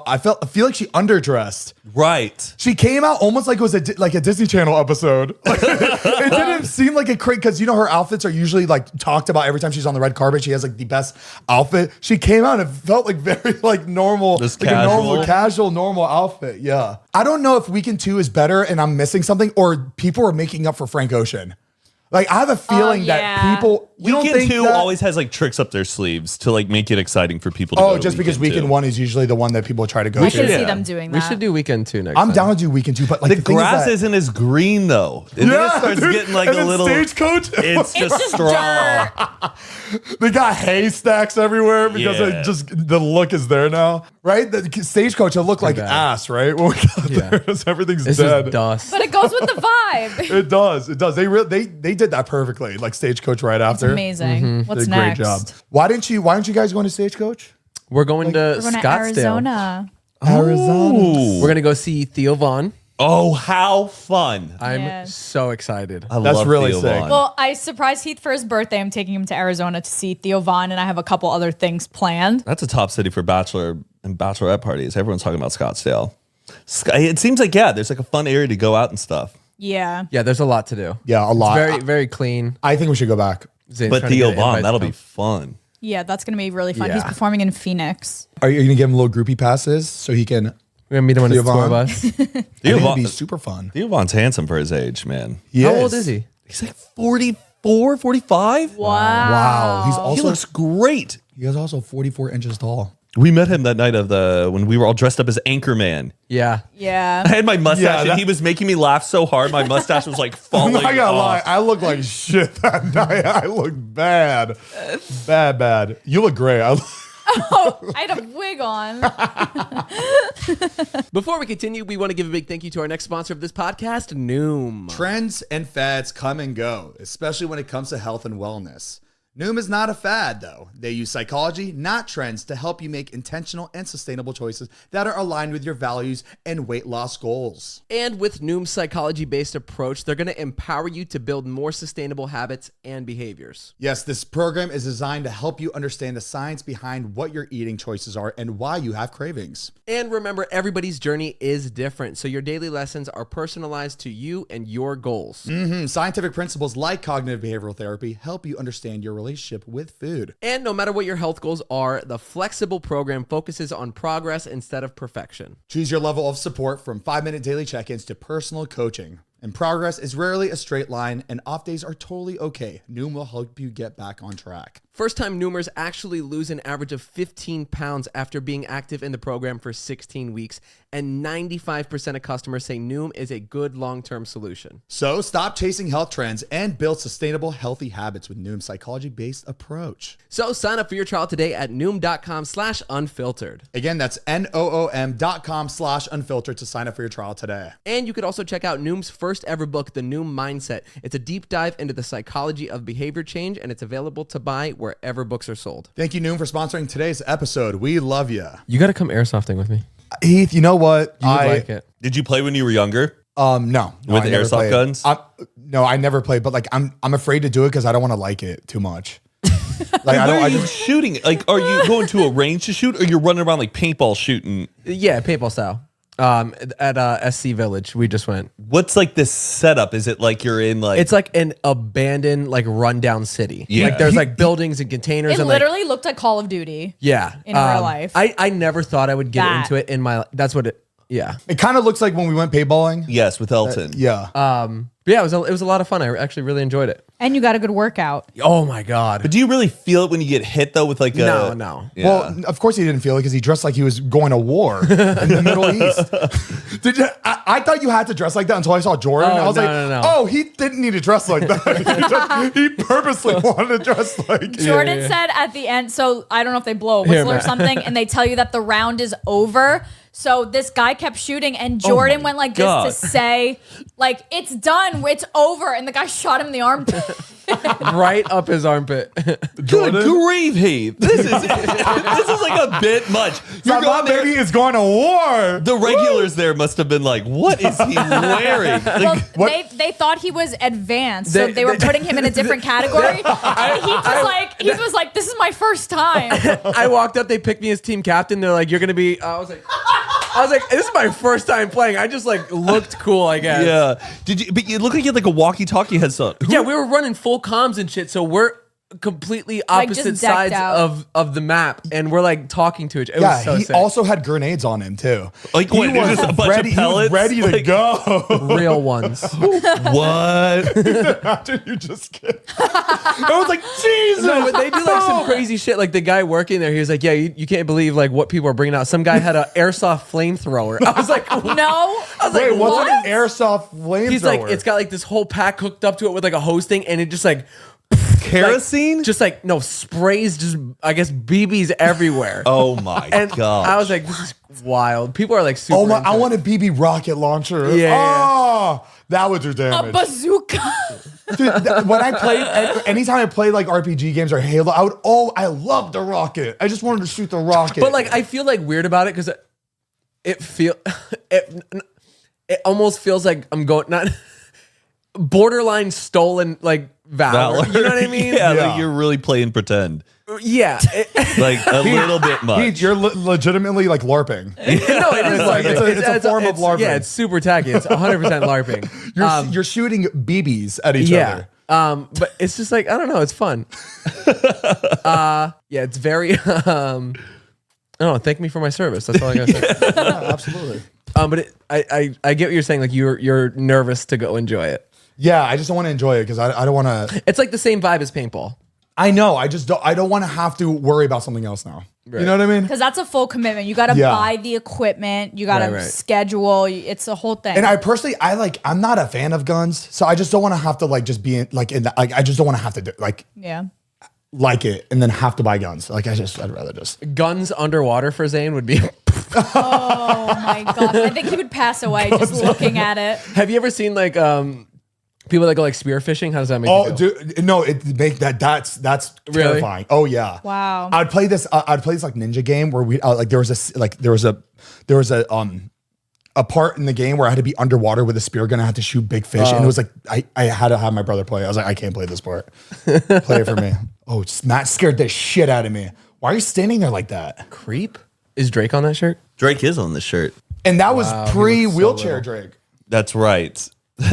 I feel like she underdressed. Right. She came out almost like it was a Disney Channel episode. Like, it didn't seem like a crazy because her outfits are usually like talked about every time she's on the red carpet. She has like the best outfit. She came out and it felt like very like normal, Just like casual. a normal outfit. Yeah. I don't know if Weekend 2 is better and I'm missing something or people are making up for Frank Ocean. Like I have a feeling that people Weekend 2 always has like tricks up their sleeves to like make it exciting for people to go to just because Weekend 2. 1 is usually the one that people try to go I to. could see Yeah. them doing that. We should do weekend 2 next I'm time. down to do Weekend 2, but like The thing grass is isn't as green though. And then it starts getting like and a then little. Stagecoach. It's just just straw. They got haystacks everywhere because Yeah. the look is there now, right? The Stagecoach, it looked like bad. ass, right? When we got there, just everything's It's dead. just dust. But it goes with the vibe. It does. They did that perfectly, like Stagecoach right It's after. amazing. What's Did a great next? job. Why didn't you guys go into Stagecoach? We're going to We're going to Scottsdale. Arizona. Arizona. We're going to go see Theo Vaughn. Oh, how fun! I'm Yes. so excited. I That's love really Theo sick. Vaughn. Well, I surprised Heath for his birthday. I'm taking him to Arizona to see Theo Vaughn, and I have a couple other things planned. That's a top city for bachelor and bachelorette parties. Everyone's talking about Scottsdale. It seems like there's like a fun area to go out and stuff. Yeah. Yeah, there's a lot to do. Yeah, a lot. Very, very clean. I think we should go back. Zane's But trying to Theo get an Vaughn, invite that'll to be come. fun. Yeah, that's going to be really fun. Yeah. He's performing in Phoenix. Are you gonna give him little groupie passes so he can? We're going to meet him on his Theo tour Vaughn? bus. I Theo think it'd Vaughn, be super fun. Theo Vaughn's handsome for his age, man. How old is he? He's like 44, 45. Wow, he's He also looks great. he is also 44 inches tall. We met him that night when we were all dressed up as Anchorman. Yeah. Yeah. I had my mustache Yeah, and he was making me laugh so hard. My mustache was like I'm falling not gonna lie, off. I look like shit that night. I look bad, bad. You look great. I had a wig on. Before we continue, we want to give a big thank you to our next sponsor of this podcast, Noom. Trends and fads come and go, especially when it comes to health and wellness. Noom is not a fad, though. They use psychology, not trends, to help you make intentional and sustainable choices that are aligned with your values and weight loss goals. And with Noom's psychology-based approach, they're going to empower you to build more sustainable habits and behaviors. Yes, this program is designed to help you understand the science behind what your eating choices are and why you have cravings. And remember, everybody's journey is different, so your daily lessons are personalized to you and your goals. Scientific principles like cognitive behavioral therapy help you understand your relationship with food. And no matter what your health goals are, the flexible program focuses on progress instead of perfection. Choose your level of support from 5-minute daily check-ins to personal coaching. And progress is rarely a straight line, and off days are totally okay. Noom will help you get back on track. First-time Noomers actually lose an average of 15 pounds after being active in the program for 16 weeks, and 95% of customers say Noom is a good long-term solution. So stop chasing health trends and build sustainable, healthy habits with Noom's psychology-based approach. So sign up for your trial today at Noom.com/unfiltered. Again, that's NOOM.com/unfiltered to sign up for your trial today. And you could also check out Noom's first ever book, The Noom Mindset. It's a deep dive into the psychology of behavior change, and it's available to buy wherever books are sold. Thank you, Noom, for sponsoring today's episode. We love you. You got to come airsofting with me. Heath, you know what? You would like it. Did you play when you were younger? No. With I the never airsoft played. guns? No, I never played, but like I'm afraid to do it because I don't want to like it too much. Like I Where don't. are I you just, shooting? Like, are you going to a range to shoot, or you're running around like paintball shooting? Yeah, paintball style. At SC Village, we just went. What's like this setup? Is it like you're in like? It's like an abandoned, like rundown city. Yeah. Like there's like buildings and containers. It and like, literally looked like Call of Duty. yeah. in real life. I never thought I would get That. into it in my. That's what it. Yeah. it kind of looks like when we went paintballing. yes, with Elton. Yeah. But yeah, it was a lot of fun. I actually really enjoyed it. And you got a good workout. Oh my god. But do you really feel it when you get hit though? With like a No. Yeah. Well, of course he didn't feel it because he dressed like he was going to war in the Middle East. Did you? I thought you had to dress like that until I saw Jordan. Oh, I was no, like, no. oh, he didn't need to dress like that. he purposely wanted to dress like. Jordan said at the end, so I don't know if they blow a whistle or Matt. something, and they tell you that the round is over. So this guy kept shooting, and Jordan went like God. this to say, like, it's done, it's over. And the guy shot him in the armpit. Right up his armpit. Good grief, Heath. This is like a bit much. You're My going there. baby is going to war. The regulars there must have been like, what is he wearing? Well, Like, they thought he was advanced, so they were putting him in a different category. And he was like, this is my first time. I walked up, they picked me as team captain. They're like, you're gonna be. I was like, this is my first time playing. I just like looked cool, I guess. yeah. Did you? But you look like you had like a walkie-talkie headset. Yeah, we were running full comms and shit, so we're completely Like, just opposite decked sides out. of the map, and we're like talking to each other. It Yeah, was so he sick. also had grenades on him too. Like, what, was just a bunch ready, of pellets? He was ready to go. Real ones. What? Imagine you just get. I was like, Jesus. No, but they do like some crazy shit. Like the guy working there, he was like, "Yeah, you can't believe like what people are bringing out." Some guy had an airsoft flamethrower. I was like, No. I was Wait, like, what's what? an airsoft flamethrower? He's like, it's got like this whole pack hooked up to it with like a hose thing, and it just like Kerosene? just like no sprays, just I guess BBs everywhere. Oh my and god! I was like, this is wild. People are like super. Oh my! into I it. want a BB rocket launcher. Yeah. Oh, that would do A damage. bazooka. Dude, when I played, anytime I played like RPG games or Halo, I loved the rocket. I just wanted to shoot the rocket. But like, I feel like weird about it because it almost feels like I'm going not borderline stolen like valor. You know what I mean? Yeah, Yeah. like you're really playing pretend. Yeah. Like a little bit much. You're legitimately like LARPing. No, it is like- LARPing. it's a form of LARPing. Yeah, it's super tacky. It's 100% LARPing. You're shooting BBs at each Yeah. other. But it's just like I don't know. It's fun. Yeah, it's very. I don't know. Thank me for my service. That's all I gotta say. Yeah, absolutely. But I get what you're saying. Like you're nervous to go enjoy it. Yeah, I just don't want to enjoy it because I don't want to. It's like the same vibe as paintball. I know. I don't want to have to worry about something else now. Right. You know what I mean? Because that's a full commitment. You got to Yeah. buy the equipment. You got to Right. schedule. It's a whole thing. And I personally, I'm not a fan of guns, so I just don't want to have to like just be in like in the, like I just don't want to have to do yeah. like it and then have to buy guns. Like I'd rather just. Guns underwater for Zane would be. Oh my gosh. I think he would pass away just looking at it. Have you ever seen like people that go like spearfishing? How does that make Oh, you feel? dude, no! That's Really? terrifying. Oh yeah. Wow. I'd play this like ninja game where we like there was a part in the game where I had to be underwater with a spear gun. I had to shoot big fish, and it was like I had to have my brother play. I was like, I can't play this part. Play it for me. Oh, Matt scared the shit out of me. Why are you standing there like that? Creep? Is Drake on that shirt? Drake is on this shirt. And that was Wow, he pre looks so wheelchair little. Drake. That's right.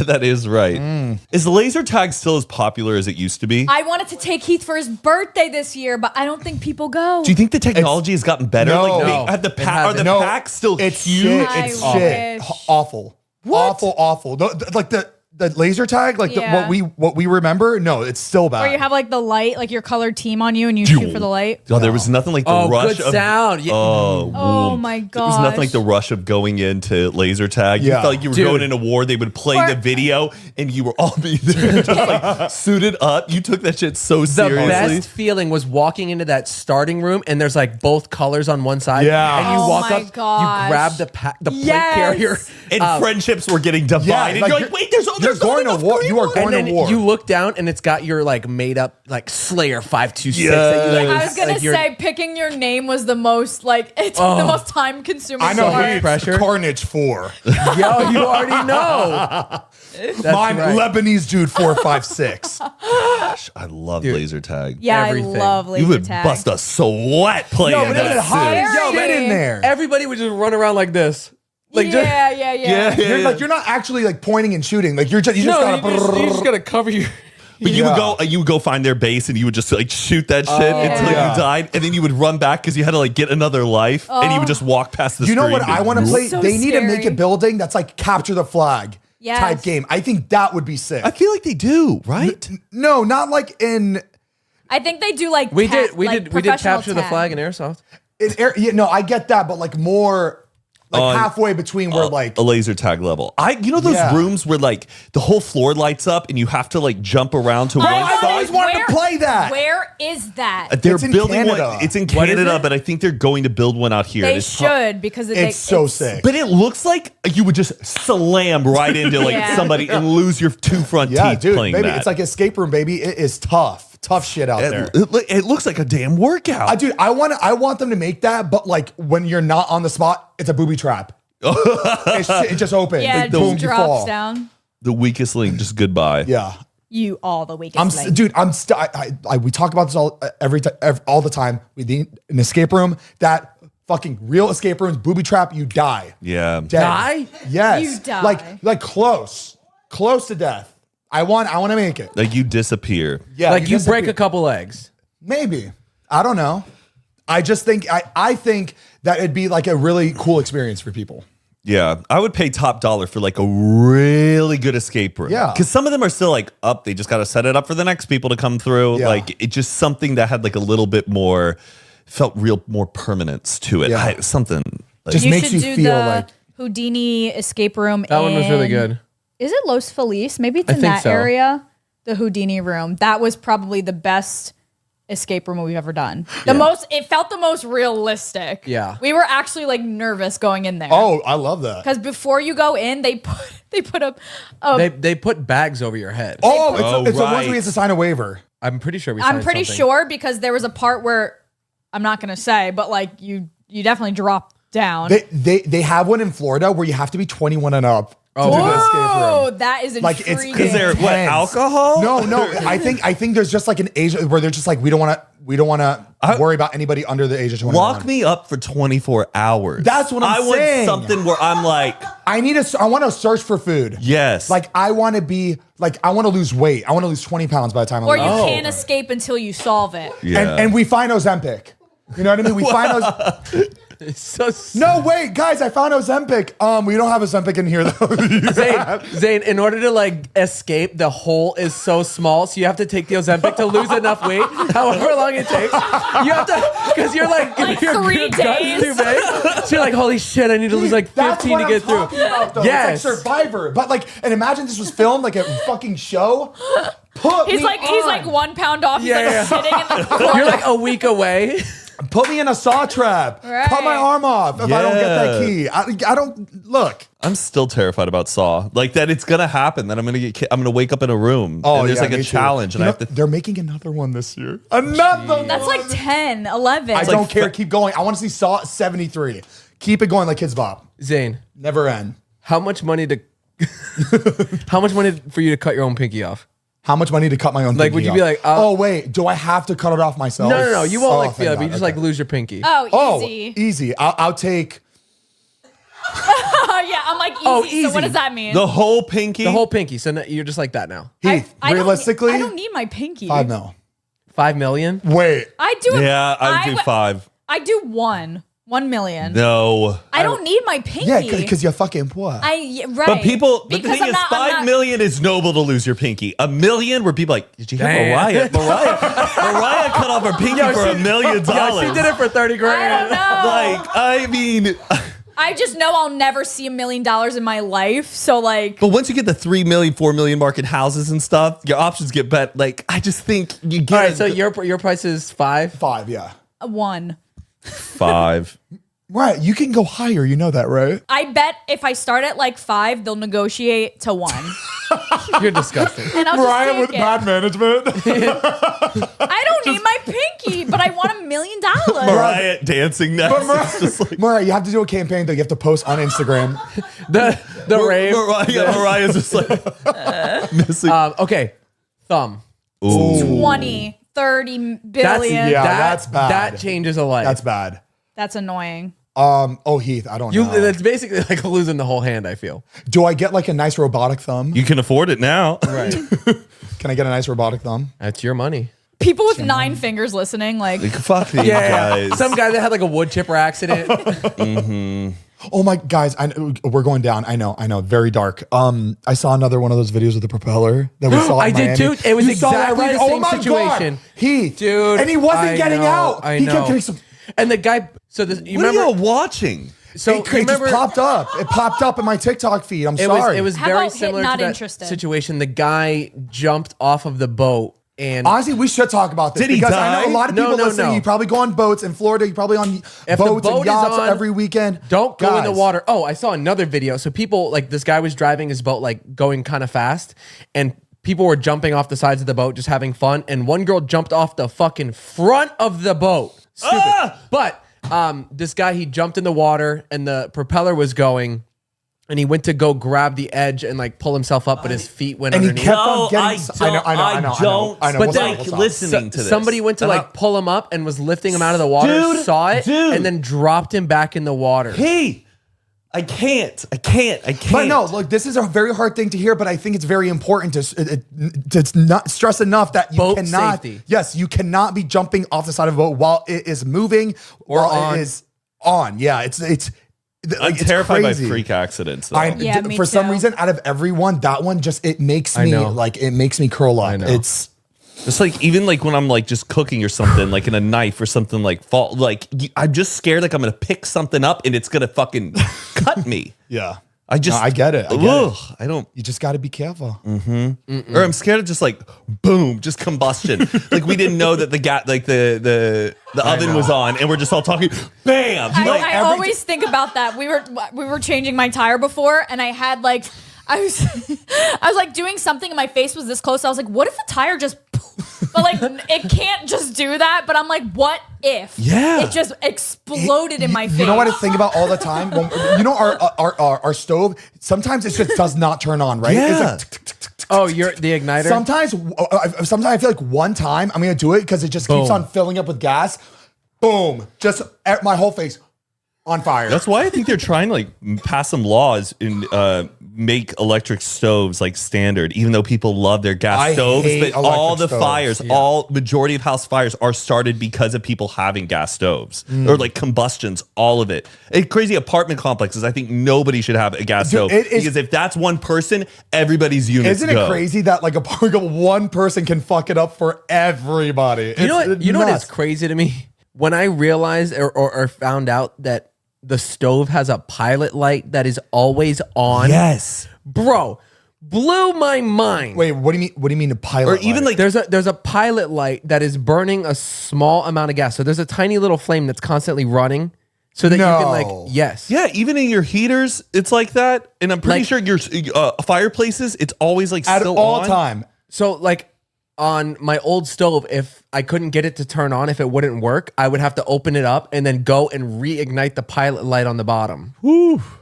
That is right. Is laser tag still as popular as it used to be? I wanted to take Heath for his birthday this year, but I don't think people go. Do you think the technology has gotten better? No. Like, No, have the it are the No, packs still it's huge? shit. I It's shit. wish. Awful. Awful. Like the laser tag, like Yeah. what we remember. No, it's still bad. Where you have like the light, like your colored team on you and you shoot for the light. Oh, there was nothing like the Oh, rush good of sound. Yeah. Oh my There was nothing like gosh. the rush of going into laser tag. You Yeah. felt like you were Dude. going in a war. They would play Or- the video, and you were all be there, just like suited up. You took that shit so The seriously. best feeling was walking into that starting room and there's like both colors on one side. Yeah. And you Oh walk my up, gosh. you grab the plate Yes. carrier. And friendships were getting divided. like you're like, wait, there's you're going to enough war. green You are ones. going And then to war. you look down and it's got your like made up like Slayer 526 that you Yes. like. I was gonna like, you're- say picking your name was the most like it's the most time consuming. I know so much Heath's pressure. Carnage 4. Yo, you already know. That's Mine right. Lebanese dude 456. Gosh, I love Dude. laser tag. Yeah, everything. I love laser You would tag. bust a sweat playing No, but that. it was hot. shit. Yo, Get in there. Everybody would just run around like this. Like just, yeah. You're like you're not actually like pointing and shooting. Like you just no, gotta. you just gotta cover your. But you Yeah. would go find their base and you would just like shoot that shit until Yeah. you died, and then you would run back because you had to like get another life, and you would just walk past the You know screen. what I want to play? So They need to make scary. a building that's like capture the flag Yes. type game. I think that would be sick. I feel like they do, right? No, not like in. I think they do like We pa- did like capture the professional flag in Airsoft. Yeah, no, I get that, but like more like halfway between where like a laser tag level. You know those Yeah. rooms where like the whole floor lights up and you have to like jump around to one I've side? always wanted to play that. Where is that? They're It's in building Canada. one. It's in What is Canada, it? but I think they're going to build one out here. They It's should because It's so sick. But it looks like you would just slam right into like Yeah. somebody and lose your two front Yeah, teeth dude, playing baby, that. it's like escape room, baby. It is tough shit out there. It looks like a damn workout. Dude, I want them to make that, but like when you're not on the spot, it's a booby trap. It just opens. Yeah, like, it boom, just you drops fall. down. The weakest link, just goodbye. Yeah. You all the weakest link. Dude, we talk about this all all the time. We need an escape room. That fucking real escape rooms, booby trap, you die. Yeah. Dead. Die? Yes. You die. Like close to death. I want to make it. Like you disappear. Yeah. Like you break disappear. a couple legs. Maybe. I don't know. I just think I think that it'd be like a really cool experience for people. Yeah, I would pay top dollar for like a really good escape room. Yeah. Because some of them are still like up. They just got to set it up for the next people to come through. Yeah. Like it's just something that had like a little bit more, felt more permanence to it. Yeah. Something. Like, Just you makes should you do feel the like Houdini escape room. That one was really good. Is it Los Feliz? Maybe it's I in think that so. area. The Houdini room. That was probably the best escape room we've ever done. It felt the most realistic. Yeah. We were actually like nervous going in there. Oh, I love that. Because before you go in, they put up They put bags over your head. Oh, Oh, it's the ones right. where you have to sign a waiver. I'm pretty sure we. I'm signed pretty something. sure because there was a part where I'm not gonna say, but like you definitely drop down. They have one in Florida where you have to be 21 and up to do the escape Oh, room. that is Like intriguing. it's is there what intense. alcohol? No. I think there's just like an age where they're just like we don't want to worry about anybody under the age of 21. Lock me up for 24 hours. That's what I'm saying. want something where I'm like, I want to search for food. yes. Like I want to lose weight. I want to lose 20 pounds by the time I or leave. you can't escape until you solve it. yeah. And we find Ozempic. You know what I mean? We find those. It's so No, wait, guys, I found Ozempic. We don't have Ozempic in here though. Zane, in order to like escape, the hole is so small, so you have to take the Ozempic to lose enough weight, however long it takes. You have to, because you're like your 3 gut's days. too big. So you're like, holy shit, I need to lose like 15 to get through. Yes. It's like Survivor. But like, and imagine this was filmed like a fucking show. He's like 1 pound off. He's Yeah. like sitting in the corner. You're like a week away. Put me in a saw trap. Right. Cut my arm off if I don't get that Yeah. key. I don't look. I'm still terrified about Saw. Like that it's gonna happen. That I'm gonna wake up in a room. and there's like me a too. challenge, and You I know, have to. They're making another one this year. Another. That's like 10, 11. I don't care. Keep going. I want to see Saw 73. Keep it going like Kids Bop. Zane, Never end. how much money for you to cut your own pinky off? How much money to cut my own? Like, pinky would you off? be like, oh wait, do I have to cut it off myself? No. You won't like thank feel it, but God, you just okay. like lose your pinky. Oh, easy. Easy. I'll take. Oh, yeah, I'm like easy. Oh, So easy. what does that mean? The whole pinky. The whole pinky. So you're just like that now. Heath, I don't- realistically, I don't need my pinky. 5 mil. 5 million. Wait. I do. Yeah, I would do 5. I do 1 million. No. I don't need my pinky. Yeah, because you're fucking poor. Right. But but the Because thing is, I'm 5 not- million is noble to lose your pinky. 1 million, where people are like, did you hear Mariah? Mariah cut off her pinky for $1 million. Yeah, she did it for 30 I grand. don't know. Like, I mean, I just know I'll never see $1 million in my life. So like, but once you get the 3 million, 4 million mark in houses and stuff, your options get better. Like, I just think you get. All right, so your price is 5. 5, yeah. 1. 5. Right, you can go higher. You know that, right? I bet if I start at like 5, they'll negotiate to 1. You're disgusting. And I'll Mariah just with take it. bad management. I don't need my pinky, but I want $1 million. Mariah dancing next. It's just like, Mariah, you have to do a campaign that you have to post on Instagram. The rave. Mariah's just like missing. Okay, thumb. 20, 30 billion. yeah. That's, that's bad. That changes a life. That's bad. annoying. Oh, Heath, I don't know. That's basically like losing the whole hand, I feel. Do I get like a nice robotic thumb? You can afford it now. Right. Can I get a nice robotic thumb? That's your money. People with 9 fingers listening, like, Like, fuck these guys. Some guy that had like a wood chipper accident. Oh my guys, we're going down. I know, very dark. I saw another one of those videos with the propeller that we saw. I in did Miami. too. It was You saw that, exactly right? the Oh same my situation. God. Heath, Dude. and he wasn't I getting know, out. I He kept know. getting some. And the guy, so this, you What remember? are you watching? So it just popped up. It popped up in my TikTok feed. I'm sorry. It was How very about similar not to that interested? situation. The guy jumped off of the boat and Honestly, we should talk about this Did he because die? I know a lot of No, people no, listening. no. You probably go on boats in Florida. You probably on If the boats boat and is yachts on, every weekend. don't go in the Guys, water. Oh, I saw another video. So people like this guy was driving his boat like going kind of fast and people were jumping off the sides of the boat just having fun and one girl jumped off the fucking front of the boat. Stupid. But this guy, he jumped in the water and the propeller was going and he went to go grab the edge and like pull himself up, but his feet went And he underneath. kept No, on getting. I don't. I know. But What's then, up, what's up? listening to this. Somebody went to like pull him up and was lifting him out of the water, Dude, saw it, dude. and then dropped him back in the water. Hey, I can't. But no, look, this is a very hard thing to hear, but I think it's very important to not stress enough that you Boat cannot. safety. Yes, you cannot be jumping off the side of a boat while it is moving or on. it is on. Yeah, it's. I'm it's terrified by crazy. freak accidents. Though. Yeah, me for some too. reason, out of everyone, that one just it makes me know. like it makes me curl up. know. It's It's like even like when I'm like just cooking or something, like in a knife or something like fall. Like I'm just scared like I'm gonna pick something up and it's gonna fucking cut me. yeah. I just No, I get it. I get ugh, it. I don't. You just got to be careful. Or I'm scared of just like boom, just combustion. Like we didn't know that the oven was on, and we're just all talking. Bam! I always think about that. We were changing my tire before, and I had like I was like doing something, and my face was this close. I was like, what if the tire just? But like it can't just do that. But I'm like, what if? Yeah. It just exploded in my face. You know what I think about all the time? You know our stove. Sometimes it just does not turn on. Right? It's Yeah. like tick, tick, tick, tick. Oh, you're the igniter? Sometimes I feel like one time I'm gonna do it because it just keeps Boom. on filling up with gas. Boom! Just at my whole face on fire. That's why I think they're trying to like pass some laws and make electric stoves like standard, even though people love their gas I stoves. hate But all the electric stoves. fires, Yeah. majority of house fires are started because of people having gas stoves or like combustions. All of it. Crazy apartment complexes. I think nobody should have a gas Dude, stove it is- because if that's one person, everybody's units Isn't it go. crazy that like one person can fuck it up for everybody? You know what? You know what is nuts. crazy to me? When I realized or found out that the stove has a pilot light that is always on. Yes. Bro, blew my mind. Wait, what do you mean? What do you mean a pilot? Or even light? like There's a pilot light that is burning a small amount of gas. So there's a tiny little flame that's constantly running so that you can like, No. yes. yeah, even in your heaters, it's like that. And I'm pretty Like- sure your fireplaces, it's always like at still all on. time. So like on my old stove, if I couldn't get it to turn on, if it wouldn't work, I would have to open it up and then go and reignite the pilot light on the bottom.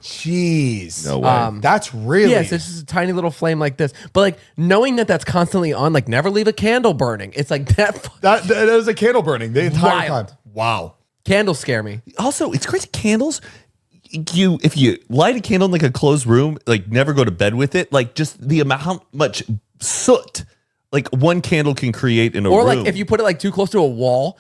Jeez. No way. That's really. Yes, it's just a tiny little flame like this. But like knowing that that's constantly on, like never leave a candle burning. It's like that. that is a candle burning the entire Wild. time. Wow. Candles scare me. Also, it's crazy. Candles. If you light a candle in like a closed room, like never go to bed with it. Like just the amount how much soot like one candle can create in a Or room. like if you put it like too close to a wall,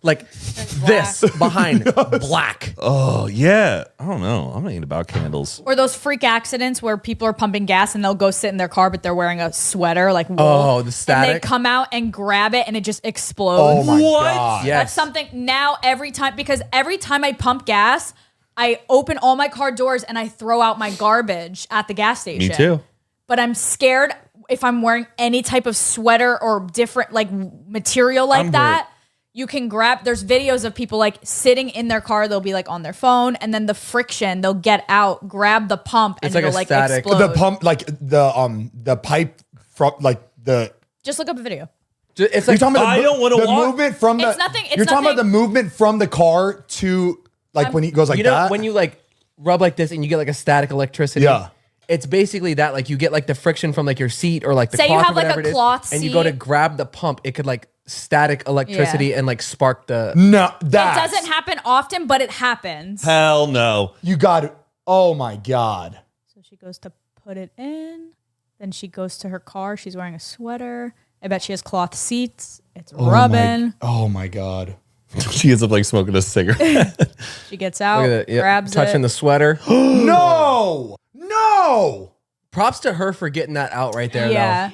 like this behind black. oh yeah, I don't know. I'm not even about candles. Or those freak accidents where people are pumping gas and they'll go sit in their car, but they're wearing a sweater like wool. Oh, the And static. they come out and grab it and it just explodes. Oh my What? god. Yes. That's something now every time, because every time I pump gas, I open all my car doors and I throw out my garbage at the gas station. Me too. But I'm scared if I'm wearing any type of sweater or different like material like that. You can grab, there's videos of people like sitting in their car, they'll be like on their phone, and then the friction, they'll get out, grab the pump, and It's like it'll a like static. explode. The pump, like the pipe from like the. Just look up a video. It's You're like talking about I don't wanna the walk- movement from the. It's nothing- it's you're talking about the nothing- movement from the car to like when he goes like you know that. when you like rub like this and you get like a static electricity. Yeah. It's basically that, like you get like the friction from like your seat or like the Say you cloth have, or like, a whatever it is, cloth and you go to seat. grab the pump, it could like static electricity Yeah. and like spark the. no, It that doesn't happen often, but it happens. Hell no. You got it. Oh my god. So she goes to put it in. Then she goes to her car. She's wearing a sweater. I bet she has cloth seats. It's rubbing. Oh my god. She ends up like smoking a cigarette. She gets out, Look at that, yeah, grabs touching it. the sweater. No. No. Props to her for getting that out right there. Yeah.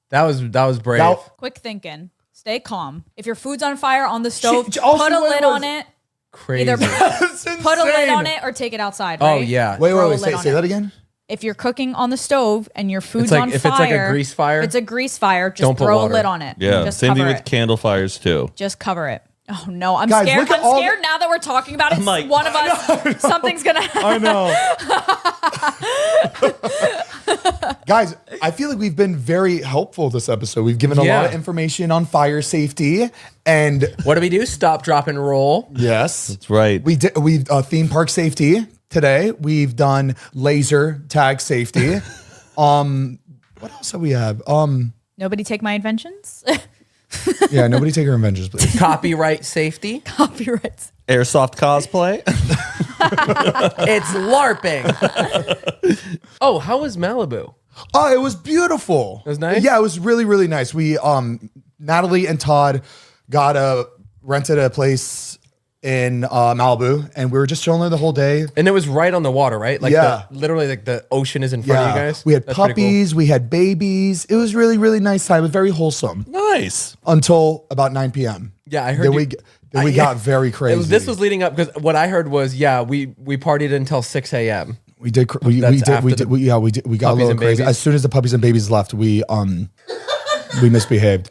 though. That was brave. That- Quick thinking. Stay calm. If your food's on fire on the stove, also put a what it lid was- on it. Crazy. Either That's put a lid insane. on it or take it outside. Oh, Right? yeah. Wait, Throw a wait, lid say, on say it. that again. If you're cooking on the stove and your food's like- on if fire, it's like a grease fire? if it's a grease fire, just Don't put throw a water. lid on it. Yeah, just same thing cover with it. candle fires too. Just cover it. Oh no, I'm Guys, scared. look at I'm all scared now that we're talking about it. I'm like- one of us, something's gonna happen. I know. Guys, I feel like we've been very helpful this episode. We've given a lot Yeah. of information on fire safety, and What do we do? Stop, drop, and roll. yes, That's right. we've theme park safety today. We've done laser tag safety. What else do we have? Nobody take my inventions. Yeah, nobody take our inventions, please. Copyright safety. Copyrights. Airsoft cosplay. It's LARPing. Oh, how was Malibu? Oh, it was beautiful. It was nice? Yeah, it was really, really nice. We Natalie and Todd rented a place in Malibu, and we were just chilling there the whole day. And it was right on the water, right? Like Yeah. literally like the ocean is in front of you guys. We had That's pretty cool. puppies, we had babies. It was really, really nice time. It was very wholesome Nice. until about 9 p.m. Yeah, I heard Then you- we got very crazy. This was leading up because what I heard was, we partied until 6 a.m. we did we That's did after we the did we got a puppies little and crazy. babies? As soon as the puppies and babies left, we misbehaved.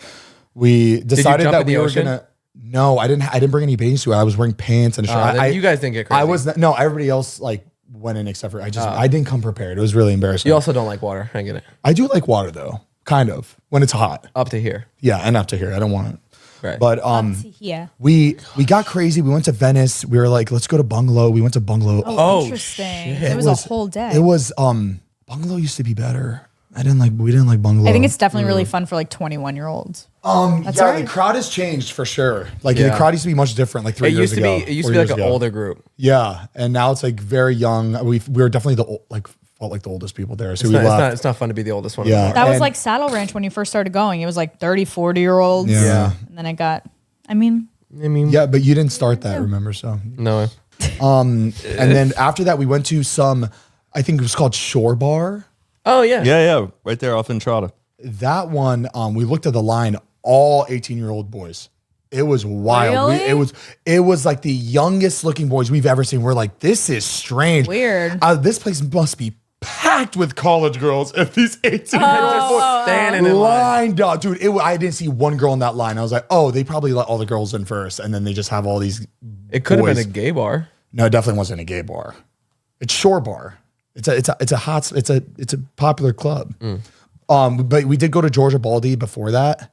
We decided jump that in we the were ocean? gonna. No, I didn't bring any bathing suit. I was wearing pants and a shirt. Then you guys didn't get crazy. I was no. Everybody else like went in except for I didn't come prepared. It was really embarrassing. You also don't like water. I get it. I do like water though, kind of when it's hot. Up to here. Yeah, and up to here. I don't want it. Right. But Yeah. we got crazy. We went to Venice. We were like, let's go to Bungalow. We went to Bungalow. Oh, Interesting. shit. It was a whole day. It was Bungalow used to be better. We didn't like Bungalow. I think it's definitely really fun for like 21-year-olds. yeah, all right. the crowd has changed for sure. Like Yeah. the crowd used to be much different like 3 It years used to ago. be. It used 4 to be like years an ago. older group. Yeah, and now it's like very young. We were definitely felt like the oldest people there. So It's we not, left. it's not fun to be the oldest one. Yeah. anymore. That was And- like Saddle Ranch when you first started going. It was like 30, 40-year-olds. Yeah. And then it got, I mean, I mean, Yeah, but you didn't start that, remember? So no. and then after that we went to some I think it was called Shore Bar. Oh yeah. Yeah, right there off Entrada. That one, we looked at the line, all 18-year-old boys. It was wild. Really? It was like the youngest looking boys we've ever seen. We're like, this is strange. Weird. This place must be packed with college girls if these 18-year-old boys Standing in line. lined up. Dude, I didn't see one girl in that line. I was like, oh, they probably let all the girls in first, and then they just have all these. It could have been boys. a gay bar. No, it definitely wasn't a gay bar. It's Shore Bar. It's a popular club. But we did go to Georgia Baldy before that.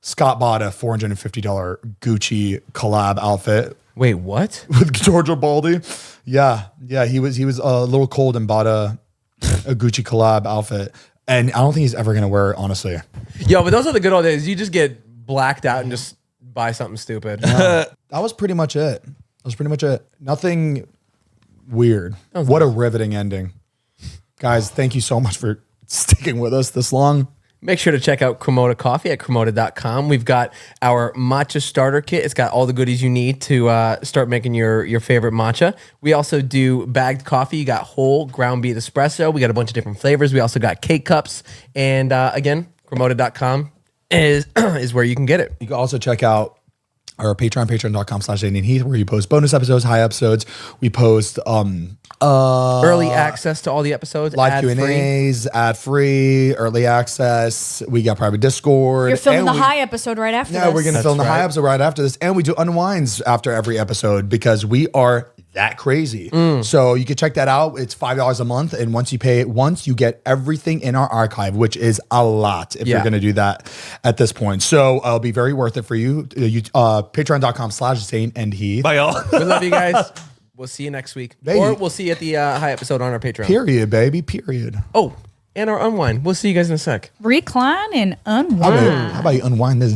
Scott bought a $450 Gucci collab outfit Wait, what? with Georgia Baldy. Yeah. He was a little cold and bought a Gucci collab outfit. And I don't think he's ever gonna wear it, honestly. Yo, but those are the good old days. You just get blacked out and just buy something stupid. That was pretty much it. Nothing weird. What a riveting ending. Guys, thank you so much for sticking with us this long. Make sure to check out Cremota Coffee at cremota.com. We've got our matcha starter kit. It's got all the goodies you need to start making your favorite matcha. We also do bagged coffee. You got whole ground beet espresso. We got a bunch of different flavors. We also got cake cups. And again, cremota.com is where you can get it. You can also check out our Patreon, patreon.com/Zane and Heath, where you post bonus episodes, high episodes. We post Early access to all the episodes. live ad-free. Q&As, ad-free, early access. We got private Discord. you're filming and the we- high episode right after Yeah, this. we're going to film the high right. episode right after this. And we do unwinds after every episode because we are that crazy. So you can check that out. It's $5 a month. And once you pay it once, you get everything in our archive, which is a lot if you're Yeah. going to do that at this point. So it'll be very worth it for you. Patreon.com/Zane and Heath. Bye, y'all. We love you guys. We'll see you next week. Baby. Or we'll see you at the high episode on our Patreon. Period, baby. Period. Oh, and our unwind. We'll see you guys in a sec. Recline and How unwind. about you unwind this